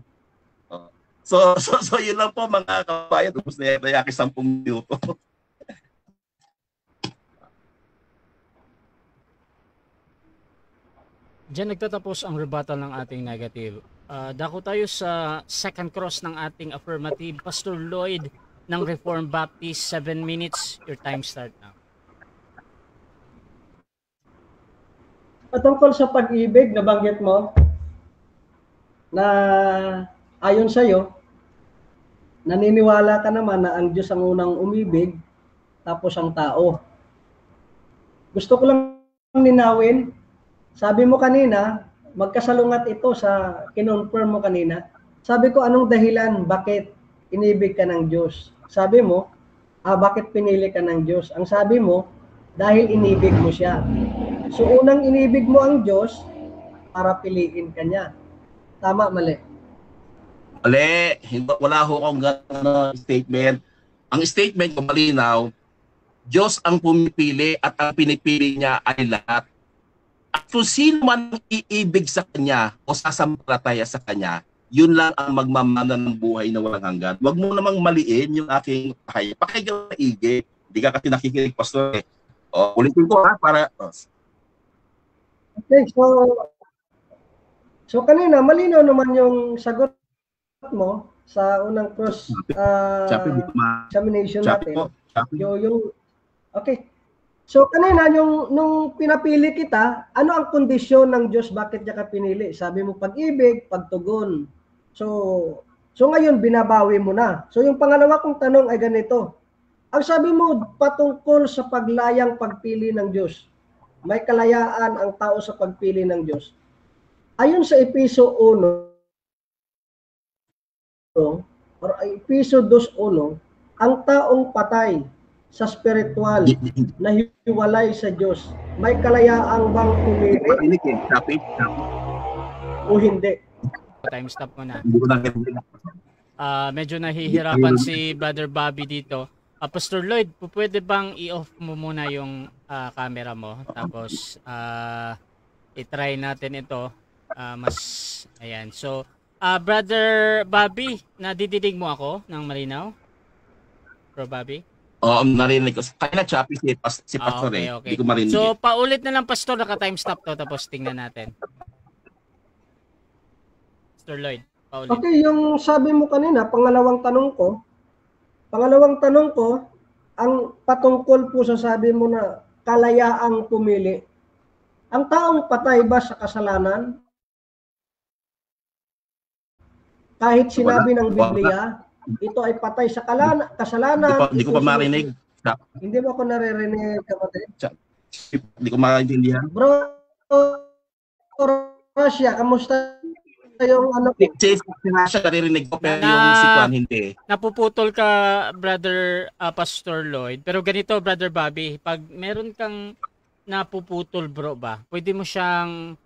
So yun lang po mga kabayan. Tapos na yaki 10 minuto. Diyan nagtatapos ang rebuttal ng ating negative. Dako tayo sa second cross ng ating affirmative. Pastor Lloyd ng Reformed Baptist, 7 minutes. Your time start now. Patungkol sa pag-ibig, nabanggit mo na ayon sa'yo, naniniwala ka naman na ang Diyos ang unang umibig, tapos ang tao. Gusto ko lang linawin, sabi mo kanina, magkasalungat ito sa kinonfirm mo kanina. Sabi ko, anong dahilan, bakit inibig ka ng Diyos? Sabi mo, bakit pinili ka ng Diyos? Ang sabi mo, dahil inibig mo siya. So, unang inibig mo ang Diyos para piliin ka niya. Tama, mali? Mali. Wala ho akong gano'n statement. Ang statement ko malinaw, Diyos ang pumipili at ang pinipili niya ay lahat. At kung sino man iibig sa Kanya o sasampalataya sa Kanya, yun lang ang magmamana ng buhay na walang hanggan. Huwag mo namang maliin yung aking pahay. Pakinggan maigi. Hindi ka kasi nakikinig, Pastor. Ulitin ko para... Okay, so kanina, malinaw naman yung sagot mo sa unang cross examination natin. Okay. So kanina, nung pinapili kita, ano ang kondisyon ng Diyos, bakit niya ka pinili? Sabi mo pag-ibig, pagtugon. So ngayon, binabawi mo na. So yung pangalawa kong tanong ay ganito. Ang sabi mo, patungkol sa paglayang pagpili ng Diyos. May kalayaan ang tao sa pagpili ng Diyos. Ayon sa Episo 1, or Episo 2:1, ang taong patay sa spiritual na hiwalay sa Diyos, may kalayaang bang pumili o hindi? Time stop mo na. Medyo nahihirapan si Brother Bobby dito. Pastor Lloyd, pwede bang i-off mo muna yung camera mo? Tapos i-try natin ito. Ayan. So, Brother Bobby, nadidinig mo ako ng malinaw? Bro Bobby? Narinig ko. Kaya na choppy si Pastor okay. Hindi ko marinig. So, paulit na lang, Pastor, naka-time stop to, tapos tingnan natin. Pastor Lloyd, paulit. Okay, yung sabi mo kanina, pangalawang tanong ko, ang patungkol po sa sabi mo na kalayaang pumili. Ang taong patay ba sa kasalanan? Kahit sinabi ng Biblia, ito ay patay sa kasalanan. Hindi ko pa marinig. Hindi mo ako naririnig, kapatid. Hindi ko maintindihan. Bro, Russia, kamusta yung ano? Siya naririnig ko, pero yung si Juan hindi. Napuputol ka, Brother Pastor Lloyd. Pero ganito, Brother Bobby, pag meron kang napuputol bro ba, pwede mo siyang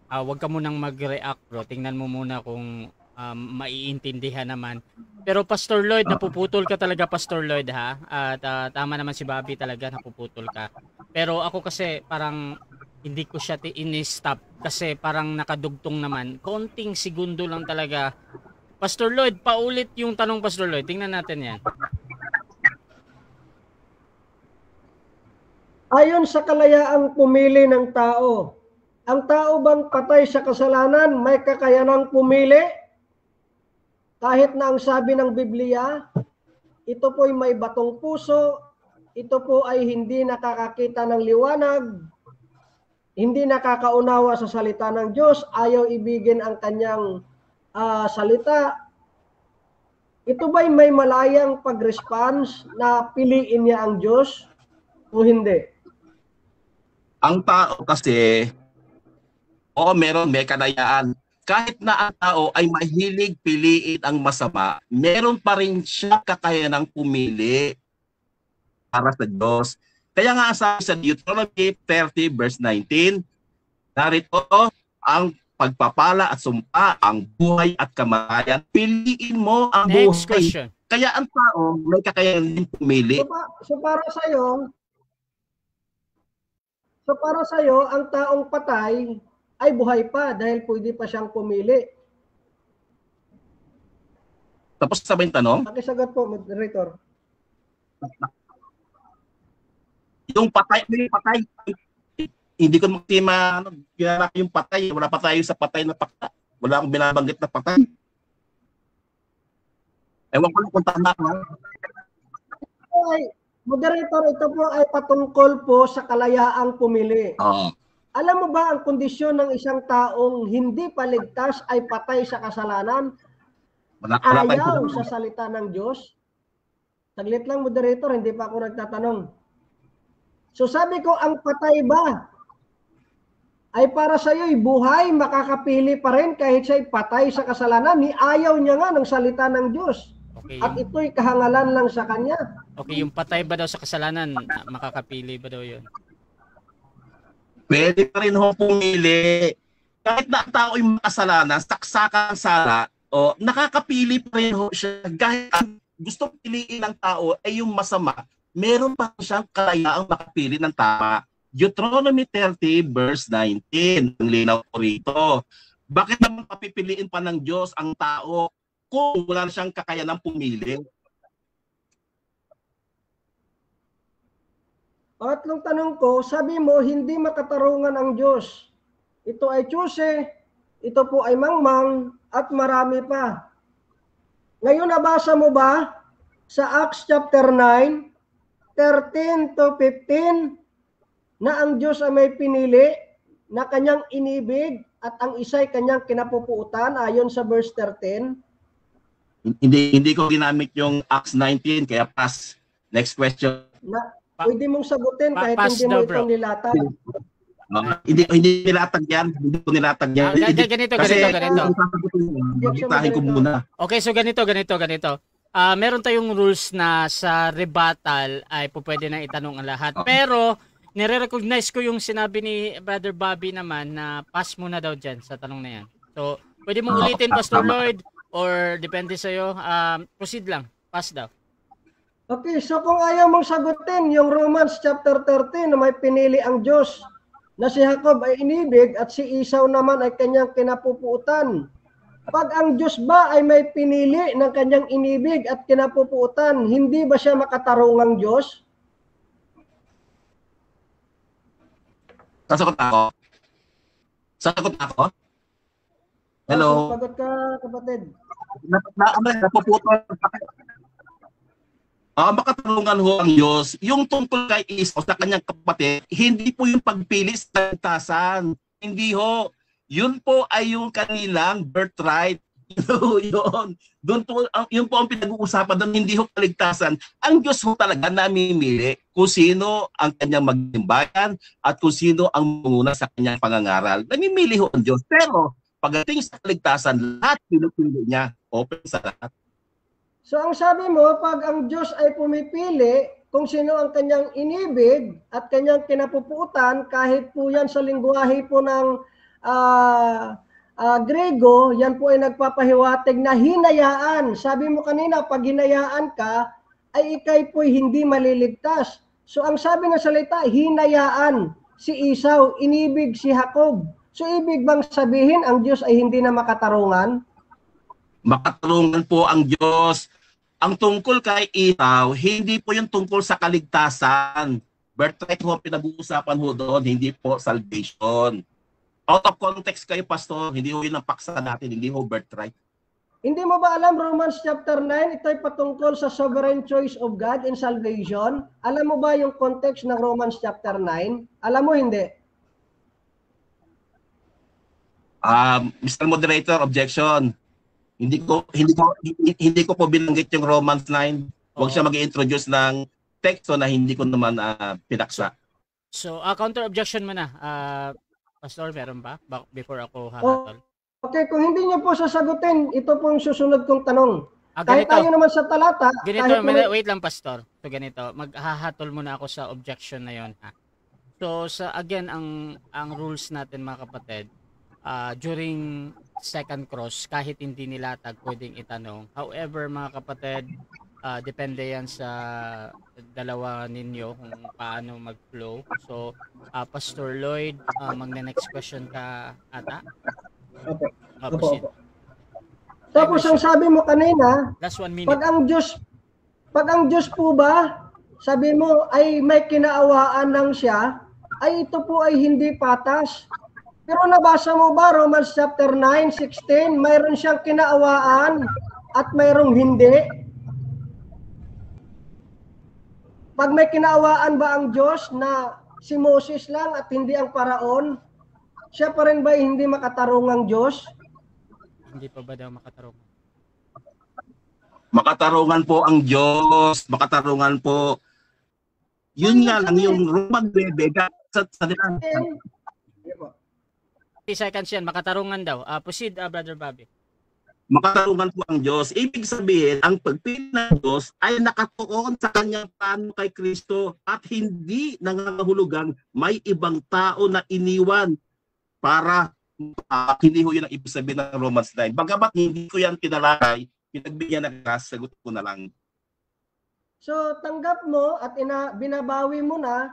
wag ka munang mag-react bro. Tingnan mo muna kung maiintindihan naman. Pero Pastor Lloyd, napuputol ka talaga Pastor Lloyd ha. At tama naman si Bobby talaga, napuputol ka. Pero ako kasi parang hindi ko siya ini-stop kasi parang nakadugtong naman. Konting segundo lang talaga. Pastor Lloyd, paulit yung tanong Pastor Lloyd. Tingnan natin yan. Ayon sa kalayaang pumili ng tao, ang tao bang patay sa kasalanan may kakayanang pumili? Kahit na ang sabi ng Biblia, ito po'y may batong puso, ito po ay hindi nakakakita ng liwanag, hindi nakakaunawa sa salita ng Diyos, ayaw ibigin ang kanyang salita. Ito ba'y may malayang pag-response na piliin niya ang Diyos o hindi? Ang tao kasi, may kanayaan. Kahit na ang tao ay mahilig piliin ang masama, meron pa rin siya kakayanang pumili para sa Diyos. Kaya nga sabi sa Deuteronomy 30 verse 19, narito ang pagpapala at sumpa, ang buhay at kamatayan. Piliin mo ang Next buhay. question. Kaya ang tao may kakayanan din pumili. So para sa iyo, ang taong patay ay buhay pa dahil pwede pa siyang pumili. Tapos sabay yung tanong, Pakisagot po, moderator. yung patay, hindi ko makima, yung patay, wala pa tayo sa patay na pakta. Wala akong binabanggit na patay. Ewan ko lang kung tama ko. Moderator, ito po ay patungkol po sa kalayaang pumili. Oo. Alam mo ba ang kondisyon ng isang taong hindi paligtas ay patay sa kasalanan? Ayaw sa salita ng Diyos? Saglit lang, moderator, hindi pa ako nagtatanong. So sabi ko, ang patay ba ay para sa iyo buhay, makakapili pa rin kahit siya'y patay sa kasalanan? Ayaw niya nga ng salita ng Diyos. Okay, At ito'y kahangalan lang sa kanya. Okay, yung patay ba daw sa kasalanan, makakapili ba daw yun? Pwede pa rin ho pumili. Kahit na ang tao yung makasalanan, saksakan sala, nakakapili pa rin ho siya. Kahit ang gusto piliin ng tao ay yung masama, meron pa siyang kalayaang makapili ng tama. Deuteronomy 30 verse 19. Ang linaw ko rito. Bakit naman papipiliin pa ng Diyos ang tao kung wala siyang kakayanang pumili? Pangatlong tanong ko, sabi mo, hindi makatarungan ang Diyos. Ito ay Tiyuse, ito po ay Mangmang, at marami pa. Ngayon, nabasa mo ba sa Acts chapter 9, 13 to 15, na ang Diyos ay may pinili, na kanyang inibig, at ang isa'y kanyang kinapupuutan, ayon sa verse 13? Hindi ko ginamit yung Acts 19, kaya pass. Next question. Pwede mong sagutin kahit hindi mo itong nilatag. Hindi nilatag yan. Hindi ko nilatag yan. Ganito. Bitahin ko muna. Okay, so ganito. Meron tayong rules na sa rebuttal ay pwede na itanong ang lahat. Pero, nire-recognize ko yung sinabi ni Brother Bobby naman na pass muna daw dyan sa tanong na yan. So, pwede mong ulitin, Pastor Lloyd, or depende sa'yo. Proceed lang. Pass daw. Okay, so kung ayaw mong sagutin yung Romans chapter 13 na may pinili ang Diyos na si Jacob ay inibig at si Esau naman ay kanyang kinapupuutan. Pag ang Diyos ba ay may pinili ng kanyang inibig at kinapupuutan, hindi ba siya makatarungang Diyos? Sasagot ako? Hello? Sagot ka, kapatid. Napuputol. Makatarungan ho ang Diyos. Yung tungkol kay Esau sa kanyang kapatid, hindi po yung pagpili sa kaligtasan. Hindi ho. Yun po ay yung kanilang birthright. Yun po ang pinag-uusapan doon, hindi ho kaligtasan. Ang Diyos ho talaga namimili kung sino ang kanyang magtimbayan at kung sino ang muna sa kanyang pangangaral. Namimili ho ang Diyos. Pero pagdating sa kaligtasan, lahat pinupili niya. Open sa lahat. So ang sabi mo, pag ang Diyos ay pumipili, kung sino ang kanyang inibig at kanyang kinapupuutan, kahit po yan sa lingwahe po ng Grego, yan po ay nagpapahiwatig na hinayaan. Sabi mo kanina, pag hinayaan ka, ay ikay po'y hindi maliligtas. So ang sabi ng salita, hinayaan si Esau, inibig si Jacob. So ibig bang sabihin ang Diyos ay hindi na makatarungan? Makatarungan po ang Diyos. Ang tungkol kay Esau, hindi po yung tungkol sa kaligtasan. Birthright ho, pinag-uusapan ho doon, hindi po salvation. Out of context kayo, Pastor, hindi ho yun ang paksa natin, hindi ho birthright. Hindi mo ba alam Romans chapter 9, ito ay patungkol sa sovereign choice of God in salvation? Alam mo ba yung context ng Romans chapter 9? Alam mo hindi? Mr. Moderator, objection. Hindi ko po binanggit yung Romans 9. Huwag siya mag-introduce ng teksto na hindi ko naman pinaksa. So, counter objection mo na. Pastor, meron ba? Before ako hahatol. Okay, kung hindi niyo po sasagutin, ito po yung susunod kong tanong. Kahit Ganito. tayo naman sa talata. Ganito, wait lang, Pastor. So, ganito. Maghahatol muna ako sa objection na yon, ha? So, again, ang rules natin, mga kapatid, during second cross, kahit hindi nilatag, pwedeng itanong. However, mga kapatid, depende yan sa dalawa ninyo kung paano mag-flow. So, Pastor Lloyd, magne-next question ka ata? Opo. Tapos ang sabi mo kanina, last 1 minute. pag ang Diyos po ba, sabi mo ay may kinaawaan lang siya, ay ito po ay hindi patas. Pero nabasa mo ba Romans chapter 9:16, mayroon siyang kinaawaan at mayroong hindi? Pag may kinaawaan ba ang Diyos na si Moses lang at hindi ang paraon, siya pa rin ba hindi makatarungang Diyos? Hindi pa ba daw makatarungan? Makatarungan po ang Diyos. Makatarungan po. Yun nga lang yung Roman bebega sa nila. 30 seconds yan, makatarungan daw. Proceed, Brother Bobby. Makatarungan po ang Diyos. Ibig sabihin, ang pagpili ng Diyos ay nakatuon sa kanyang plano kay Kristo at hindi nangangahulugang may ibang tao na iniwan para hindi ho yun ang ibig sabihin ng Romans 9. Bagamat hindi ko yan pinalakay, pinagbigyan ng sagot ko na lang. So tanggap mo at binabawi mo na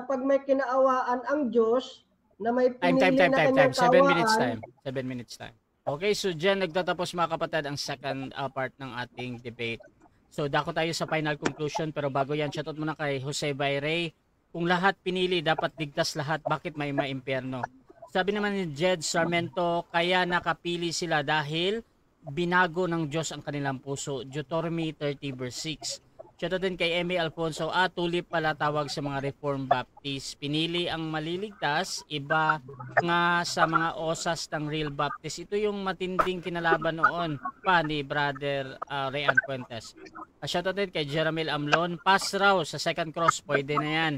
pag may kinaawaan ang Diyos na may pinili na kanyang kaawaan. 7 minutes time. Okay, so dyan nagtatapos mga kapatid ang second part ng ating debate. So dako tayo sa final conclusion, pero bago yan, shoutout muna kay Jose Bayray. Kung lahat pinili, dapat ligtas lahat. Bakit may maimpyerno? Sabi naman ni Jed Sarmento, kaya nakapili sila dahil binago ng Diyos ang kanilang puso. Deuteronomy 30 verse 6. Shoutout din kay Emmy Alfonso, tulip pala tawag sa mga Reformed Baptist. Pinili ang maliligtas, iba nga sa mga osas ng Real Baptist. Ito yung matinding kinalaban noon pa ni Brother Rayan Fuentes. Shoutout din kay Jeremel Amlon, pass raw sa second cross, pwede na yan.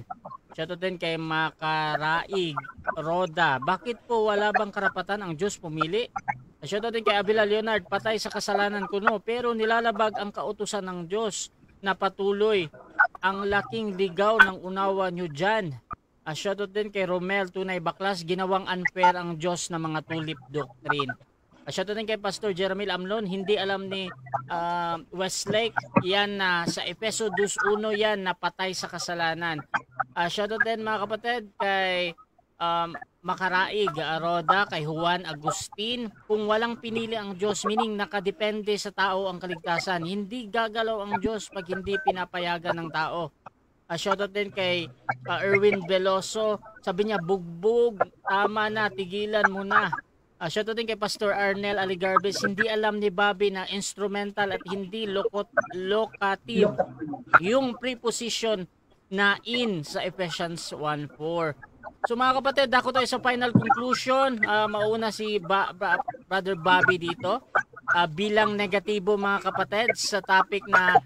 Shoutout din kay Makaraig Roda, bakit po wala bang karapatan ang Diyos pumili? Shoutout din kay Abila Leonard, patay sa kasalanan kuno, pero nilalabag ang kautusan ng Diyos na patuloy. Ang laking ligaw ng unawa nyo dyan. Shoutout din kay Romel Tunay Baklas, ginawang unfair ang Diyos ng mga tulip doctrine. Shoutout din kay Pastor Jeremil Amlon, hindi alam ni Westlake yan na sa Efeso 2:1 yan napatay sa kasalanan. Shoutout din mga kapatid kay Makaraig Roda, kay Juan Agustin. Kung walang pinili ang Diyos, meaning nakadepende sa tao ang kaligtasan, hindi gagalaw ang Diyos pag hindi pinapayagan ng tao. Shoutout din kay Erwin Veloso, sabi niya bugbog, tama na, tigilan mo na. Shoutout din kay Pastor Arnel Aligarbes, hindi alam ni Bobby na instrumental at hindi locative yung preposition na in sa Ephesians 1:4. So mga kapatid, dako tayo sa final conclusion. Mauna si Brother Bobby dito. Bilang negatibo mga kapatid sa topic na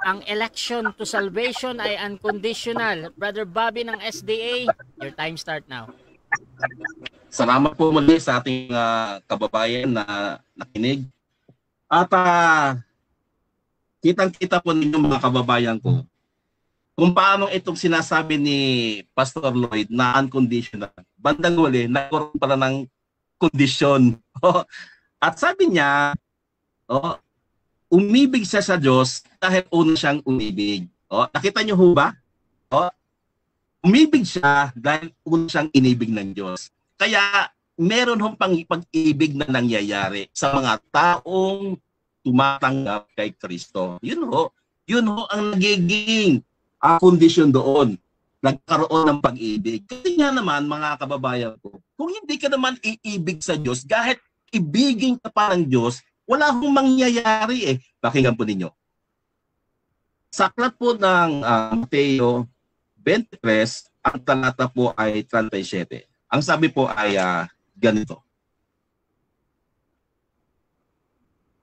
ang election to salvation ay unconditional. Brother Bobby ng SDA, your time start now. Salamat po muli sa ating kababayan na nakinig. At kitang-kita po ninyo mga kababayan ko kung paano itong sinasabi ni Pastor Lloyd na unconditional. Bandang huli, nagkaroon pala ng kondisyon. At sabi niya, umibig siya sa Diyos dahil una siyang umibig. Nakita niyo ho ba? Umibig siya dahil una siyang inibig ng Diyos. Kaya meron hong pag-ibig na nangyayari sa mga taong tumatanggap kay Kristo. Yun ho ang nagiging kondisyon doon. Nagkaroon ng pag-ibig. Kasi nga naman, mga kababayan ko, kung hindi ka naman iibig sa Diyos, kahit ibigin ka pa ng Diyos, wala hong mangyayari eh. Pakinggan po ninyo. Sa aklat po ng Mateo 23, ang talata po ay 37. Ang sabi po ay ganito.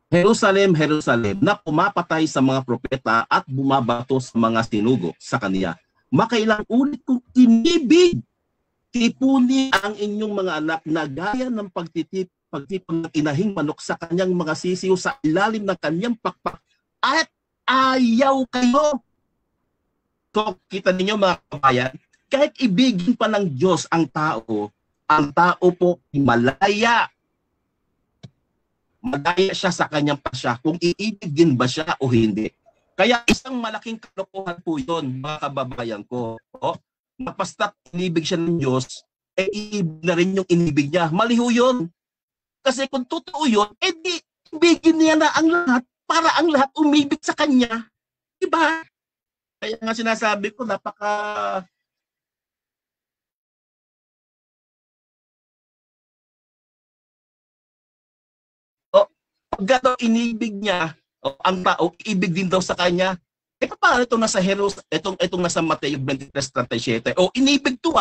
Jerusalem, Jerusalem, na pumapatay sa mga propeta at bumabato sa mga sinugo sa kaniya. Makailang ulit kong inibig, tipuni ang inyong mga anak na gaya ng pagtipon ng inahing manok sa kanyang mga sisiw sa ilalim ng kanyang pakpak at ayaw kayo. So, kita ninyo mga kabayan, kahit ibigin pa ng Diyos ang tao po malaya. Malaya siya sa kanyang pasya kung iibigin ba siya o hindi. Kaya isang malaking kalokohan po yun, mga kababayan ko. Napasta't inibig siya ng Diyos, iibig na rin yung inibig niya. Maliho yun. Kasi kung totoo yun, di ibigin niya na ang lahat para ang lahat umibig sa kanya. Diba? Kaya nga sinasabi ko, pag daw inibig niya, ang tao, ibig din daw sa kanya. Paano itong nasa itong nasa Mateo 23:37? Inibig to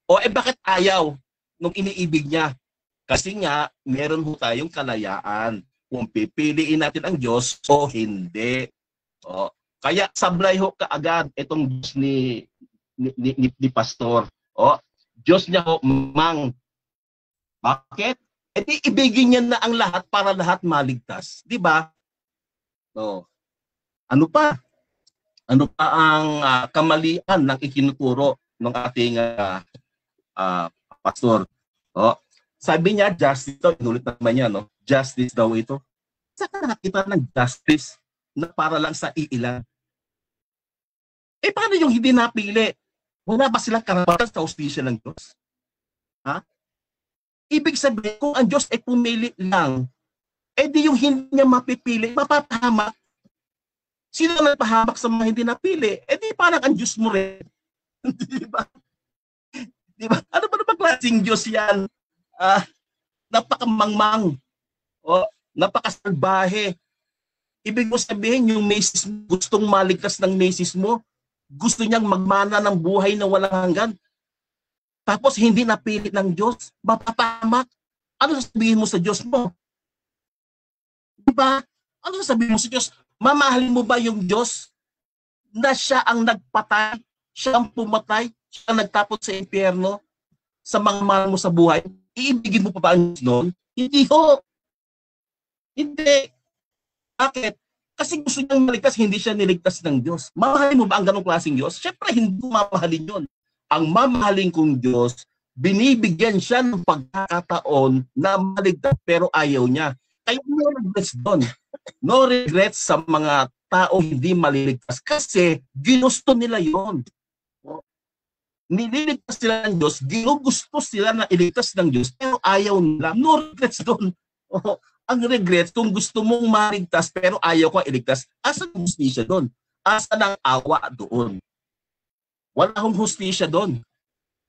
bakit ayaw nung iniibig niya? Kasi nga, meron ho tayong kalayaan kung pipiliin natin ang Diyos o hindi. Kaya sablay ho kaagad itong Diyos ni Pastor. Diyos niya ho, mang. Bakit? Di ibigin niya na ang lahat para lahat maligtas. Di ba? Ano pa? Ano pa ang kamalian ng ikinuturo ng ating pastor? Sabi niya, justice daw. Inulit naman niya, no? Justice daw ito. Saan ka nakita ng justice na para lang sa iilan? Paano yung hindi napili? Wala ba silang karapatan sa hustisya ng Diyos? Ibig sabihin, kung ang Diyos ay pumili lang, di yung hindi niya mapipili, mapapahamak. Sino ang napahamak sa mga hindi napili? Di parang ang Diyos mo rin. Diba? Diba? Ano ba naman klaseng Diyos yan? Napakamangmang. Napakasalbahe. Ibig mo sabihin, yung misis mo, gustong maligtas ng misis mo, gusto niyang magmana ng buhay na walang hanggan. Tapos hindi napili ng Diyos, mapapahamak. Ano sasabihin mo sa Diyos mo? Diba? Ano sasabihin mo sa Diyos? Mamahalin mo ba yung Diyos na siya ang nagpatay, siya ang pumatay, siya ang nagtapon sa impyerno, sa mga mahal mo sa buhay? Iibigin mo pa ba ang Diyos noon? Hindi ho. Hindi. Bakit? Kasi gusto niyang maligtas, hindi siya niligtas ng Diyos. Mamahalin mo ba ang ganong klaseng Diyos? Siyempre, hindi mo mamahalin yun. Ang mamahalin kong Diyos, binibigyan siya ng pagkakataon na maligtas pero ayaw niya. Kaya no regrets doon. No regrets sa mga tao hindi maliligtas kasi ginusto nila yon. Nililigtas sila ng Diyos, ginugusto sila na iligtas ng Diyos pero ayaw nila. No regrets doon. Ang regrets kung gusto mong maligtas pero ayaw ko iligtas, asan ang hustisya doon? Asan ang awa doon? Wala akong hustisya doon.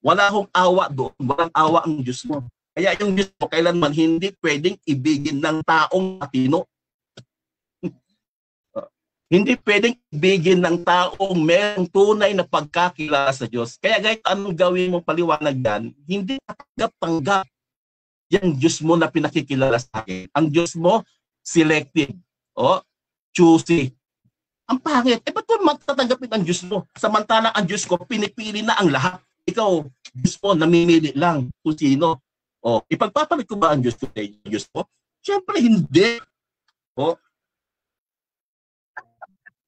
Wala akong awa doon. Walang awa ang Diyos mo. Kaya yung Diyos mo kailanman hindi pwedeng ibigin ng taong matino. Hindi pwedeng ibigin ng taong mayroong tunay na pagkakilala sa Diyos. Kaya kahit anong gawin mong paliwanag yan, hindi tanggap-tanggap yung Diyos mo na pinakikilala sa akin. Ang Diyos mo, selective. Choosy. Ang pangit. Ba't mo magtatanggapin ang Diyos mo? Samantalang ang Diyos ko, pinipili na ang lahat. Ikaw, Diyos mo, namimili lang kung sino. Ipagpapalit ko ba ang Diyos ko kay Diyos mo? Siyempre, hindi.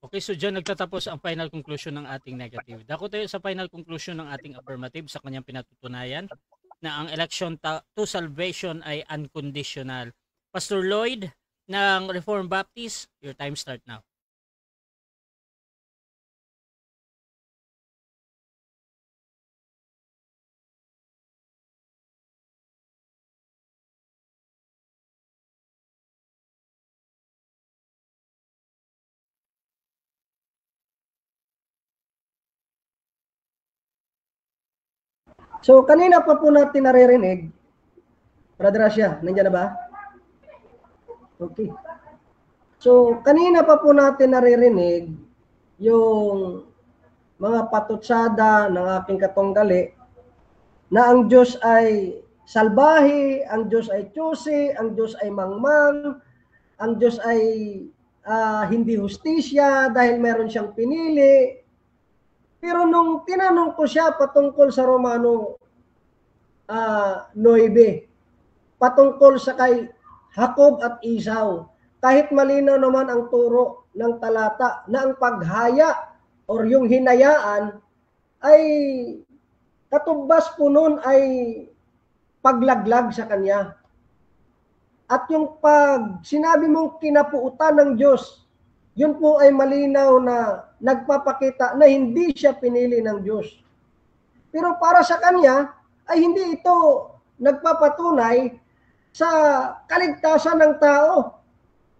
Okay, so dyan nagtatapos ang final conclusion ng ating negative. Dako tayo sa final conclusion ng ating affirmative sa kanyang pinatutunayan na ang election to salvation ay unconditional. Pastor Lloyd ng Reformed Baptist, your time start now. So, kanina pa po natin naririnig, Brother Asya, nandiyan na ba? Okay. So, kanina pa po natin naririnig yung mga patutsada ng aking katunggali na ang Diyos ay salbahe, ang Diyos ay tsusi, ang Diyos ay mangmang, ang Diyos ay hindi hustisya dahil meron siyang pinili. Pero nung tinanong ko siya patungkol sa Romano 9, patungkol sa kay Jacob at Esau, kahit malinaw naman ang turo ng talata na ang paghaya or yung hinayaan ay katubas po nun ay paglaglag sa kanya. At yung pag sinabi mong kinapuutan ng Diyos, yun po ay malinaw na nagpapakita na hindi siya pinili ng Diyos. Pero para sa kanya, ay hindi ito nagpapatunay sa kaligtasan ng tao.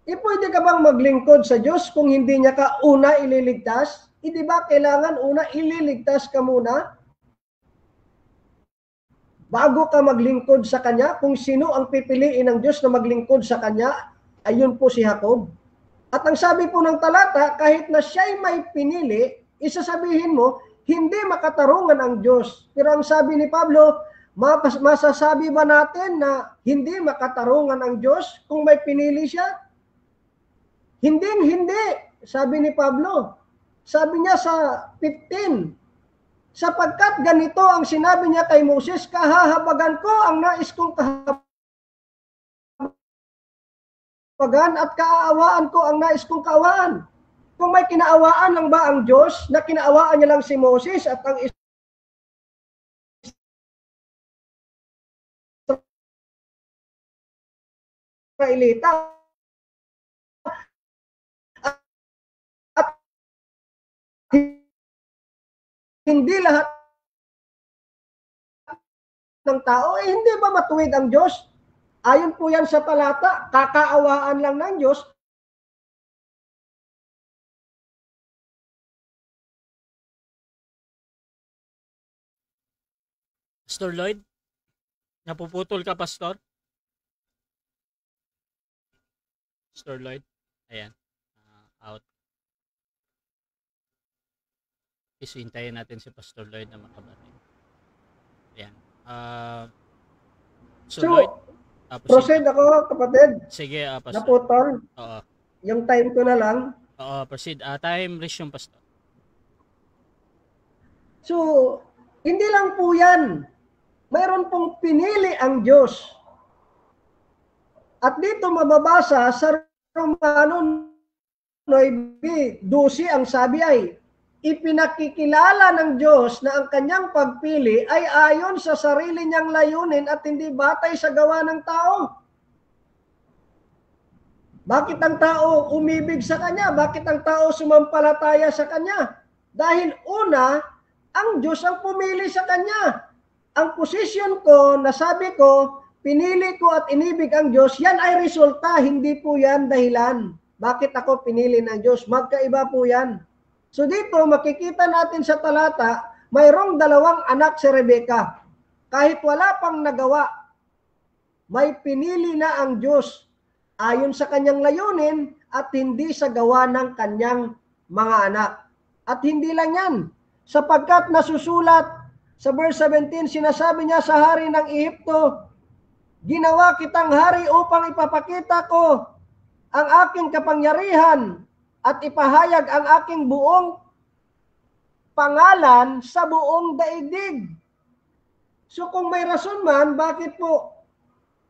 Pwede ka bang maglingkod sa Diyos kung hindi niya ka una ililigtas? Di ba kailangan una ililigtas ka muna? Bago ka maglingkod sa Kanya, kung sino ang pipiliin ng Diyos na maglingkod sa Kanya, ayun po si Jacob. At ang sabi po ng talata, kahit na siya'y may pinili, isasabihin mo, hindi makatarungan ang Diyos. Pero ang sabi ni Pablo, masasabi ba natin na hindi makatarungan ang Diyos kung may pinili siya? Hindi. Sabi ni Pablo. Sabi niya sa 15, sapagkat ganito ang sinabi niya kay Moses, kahahabagan ko ang nais kong kahabagan at kaaawaan ko ang nais kong kaawaan. Kung may kinaawaan lang ba ang Diyos, na kinaawaan niya lang si Moses at ang Israelita, at hindi lahat ng tao, hindi ba matuwid ang Diyos? Ayon po yan sa talata, kakaawaan lang ng Diyos. Pastor Lloyd, napuputol ka, Pastor? Pastor Lloyd, ayan, out. Hintayin natin si Pastor Lloyd na makabalik. Ayan. So Lloyd, proceed ako, kapatid. Sige, Pastor. Naputol. Oo. Yung time ko na lang. Oo, proceed. Time resume, Pastor. So, hindi lang po yan. Mayroon pong pinili ang Diyos. At dito mababasa sa Romano 9:12 ang sabi ay, ipinakikilala ng Diyos na ang kanyang pagpili ay ayon sa sarili niyang layunin at hindi batay sa gawa ng tao. Bakit ang tao umibig sa Kanya? Bakit ang tao sumampalataya sa Kanya? Dahil una, ang Diyos ang pumili sa Kanya. Ang posisyon ko, nasabi ko, pinili ko at inibig ang Diyos, yan ay resulta, hindi po yan dahilan. Bakit ako pinili ng Diyos? Magkaiba po yan. So dito, makikita natin sa talata, mayroong 2 anak si Rebecca. Kahit wala pang nagawa, may pinili na ang Diyos ayon sa kanyang layunin at hindi sa gawa ng kanyang mga anak. At hindi lang yan, sapagkat nasusulat sa verse 17, sinasabi niya sa hari ng Ehipto, ginawa kitang hari upang ipapakita ko ang aking kapangyarihan at ipahayag ang aking buong pangalan sa buong daigdig. So kung may rason man, bakit po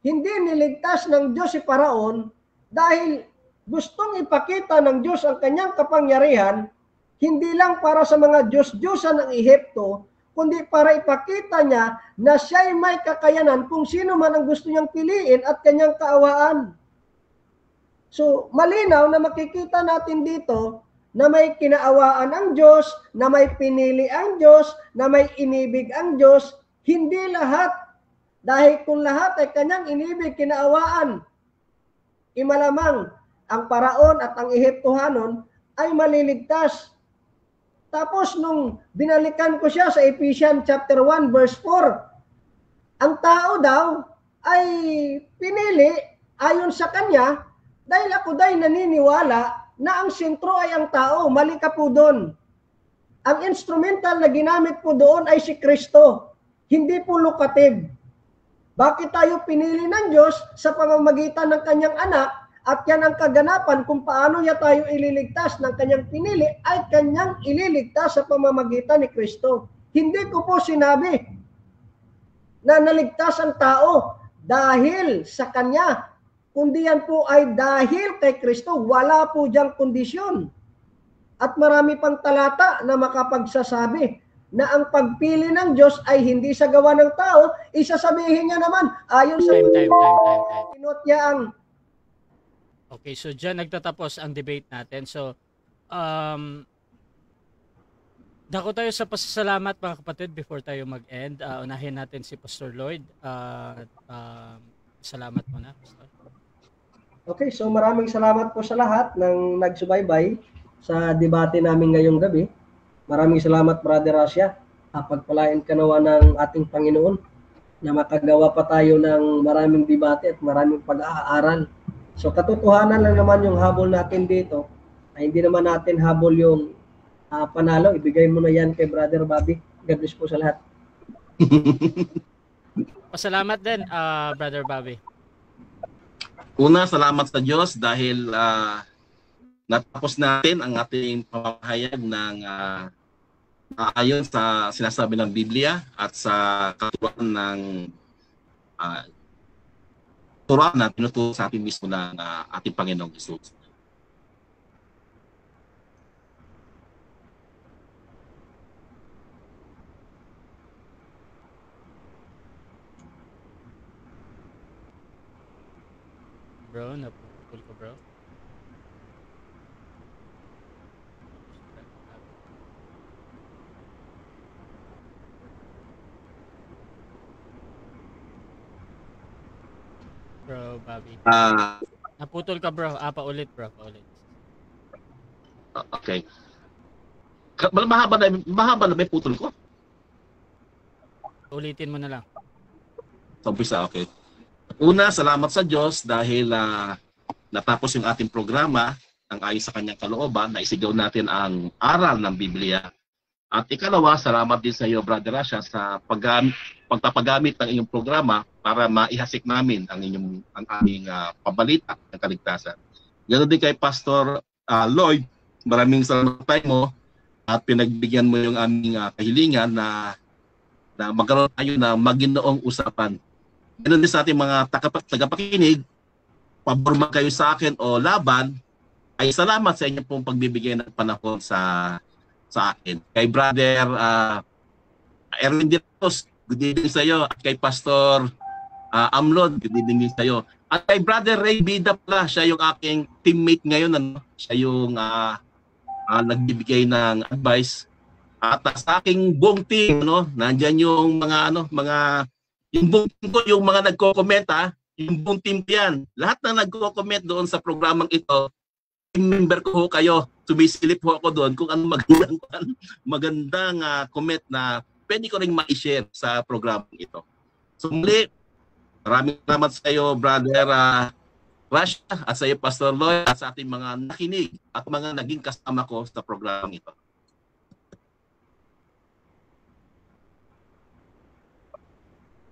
hindi niligtas ng Diyos si Paraon? Dahil gustong ipakita ng Diyos ang kanyang kapangyarihan, hindi lang para sa mga Diyos-Diyosan ng Ehipto, kundi para ipakita niya na siya'y may kakayanan kung sino man ang gusto niyang piliin at kanyang kaawaan. So, malinaw na makikita natin dito na may kinaawaan ang Diyos, na may pinili ang Diyos, na may inibig ang Diyos. Hindi lahat. Dahil kung lahat ay kanyang inibig, kinaawaan, imalamang ang paraon at ang Ehiptohanon ay maliligtas. Tapos nung binalikan ko siya sa Ephesians chapter 1 verse 4, ang tao daw ay pinili ayon sa kanya dahil ako dahil naniniwala na ang sentro ay ang tao. Mali ka po doon. Ang instrumental na ginamit po doon ay si Kristo. Hindi po locative. Bakit tayo pinili ng Diyos sa pamamagitan ng kanyang anak? At yan ang kaganapan kung paano niya tayo ililigtas ng kanyang pinili ay kanyang ililigtas sa pamamagitan ni Kristo. Hindi ko po sinabi na naligtas ang tao dahil sa kanya, kundi yan po ay dahil kay Kristo. Wala po diyang kondisyon. At marami pang talata na makapagsasabi na ang pagpili ng Diyos ay hindi sa gawa ng tao, isasabihin niya naman ayon sa Time. pinot niya ang Okay, so dyan nagtatapos ang debate natin. So, dako tayo sa pasasalamat mga kapatid before tayo mag-end. Unahin natin si Pastor Lloyd. Salamat muna, Pastor. Okay, so maraming salamat po sa lahat ng nagsubaybay sa debate namin ngayong gabi. Maraming salamat, Brother Rasya. Pagpalain ka nawa ng ating Panginoon na makagawa pa tayo ng maraming debate at maraming pag-aaral. So katotohanan lang naman yung habol natin dito. Ay hindi naman natin habol yung panalo. Ibigay mo na yan kay Brother Bobby. God bless po sa lahat. Pasalamat din, Brother Bobby. Una, salamat sa Diyos dahil natapos natin ang ating pamamahayag ng ayon sa sinasabi ng Biblia at sa katuruan ng turuan na tinuturo sa atin mismo ng ating Panginoong Hesus. Bro, napupul ko bro. Bro, Bobby. Naputol ka bro. Paulit bro. Paulit. Okay. Mahaba na may putol ko. Ulitin mo na lang. Sa umpisa, okay. Una, salamat sa Diyos dahil natapos yung ating programa ang ayon sa kanyang kalooban na isigaw natin ang aral ng Biblia. At ikalawa, salamat din sa iyo, Brother Rasha, sa pagpapagamit ng iyong programa para maihasik namin ang aming pabalita ng kaligtasan. Ganoon din kay Pastor Lloyd, maraming salamat mo at pinagbigyan mo yung aming kahilingan na magkaroon tayo ng maginoong usapan. Ganoon din sa ating mga tagapakinig, pabor man kayo sa akin o laban, ay salamat sa inyong pong pagbibigay ng panahon sa akin. Kay Brother Erwin Dios, good evening sa iyo. At kay Pastor Amlon, good evening din sa iyo. At kay Brother Ray Bida pala, siya yung aking teammate ngayon. Siya yung nagbibigay ng advice. At sa aking buong team, nandyan yung yung buong team ko, yung mga nagko-comment, yung buong team ko yan. Lahat na nagko-comment doon sa programang ito, team member ko kayo, sumisilip ho ako doon kung ano magandang comment na pwede ko rin ma-share sa programang ito. So muli, maraming salamat sa iyo, Brother Rasha, at sa iyo, Pastor Lloyd, at sa ating mga nakinig at mga naging kasama ko sa programang ito.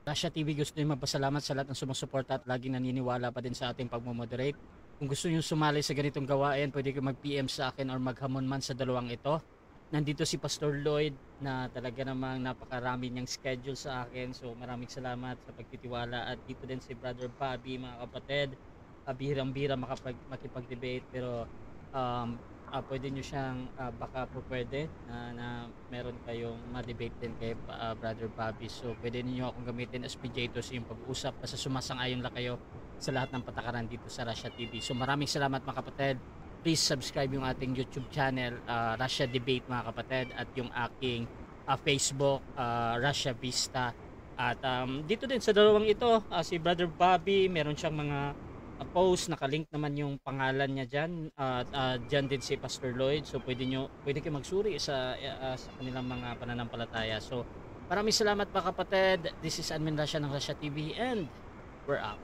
Rasha TV gusto nyo magpasalamat sa lahat ng sumusuporta at laging naniniwala pa din sa ating pagmomoderate. Kung gusto nyo sumali sa ganitong gawain, pwede kayo mag-PM sa akin or maghamon man sa dalawang ito. Nandito si Pastor Lloyd na talaga namang napakarami niyang schedule sa akin. So maraming salamat sa pagtitiwala. At dito din si Brother Bobby, mga kapatid. bihirang-bihira makipag-debate, pero pwede nyo siyang baka po pwede na meron kayong ma-debate din kay Brother Bobby. So pwede niyo akong gamitin as mediator sa yung pag-usap kasi sumasang-ayon lang kayo sa lahat ng patakaran dito sa Russia TV. So maraming salamat mga kapatid. Please subscribe yung ating YouTube channel, Russia Debate mga kapatid, at yung aking Facebook, Russia Vista. At dito din sa dalawang ito, si Brother Bobby, meron siyang mga post, nakalink naman yung pangalan niya dyan. Dyan din si Pastor Lloyd. So pwede kayo magsuri sa kanilang mga pananampalataya. So maraming salamat mga kapatid. This is Admin Russia ng Russia TV and we're out.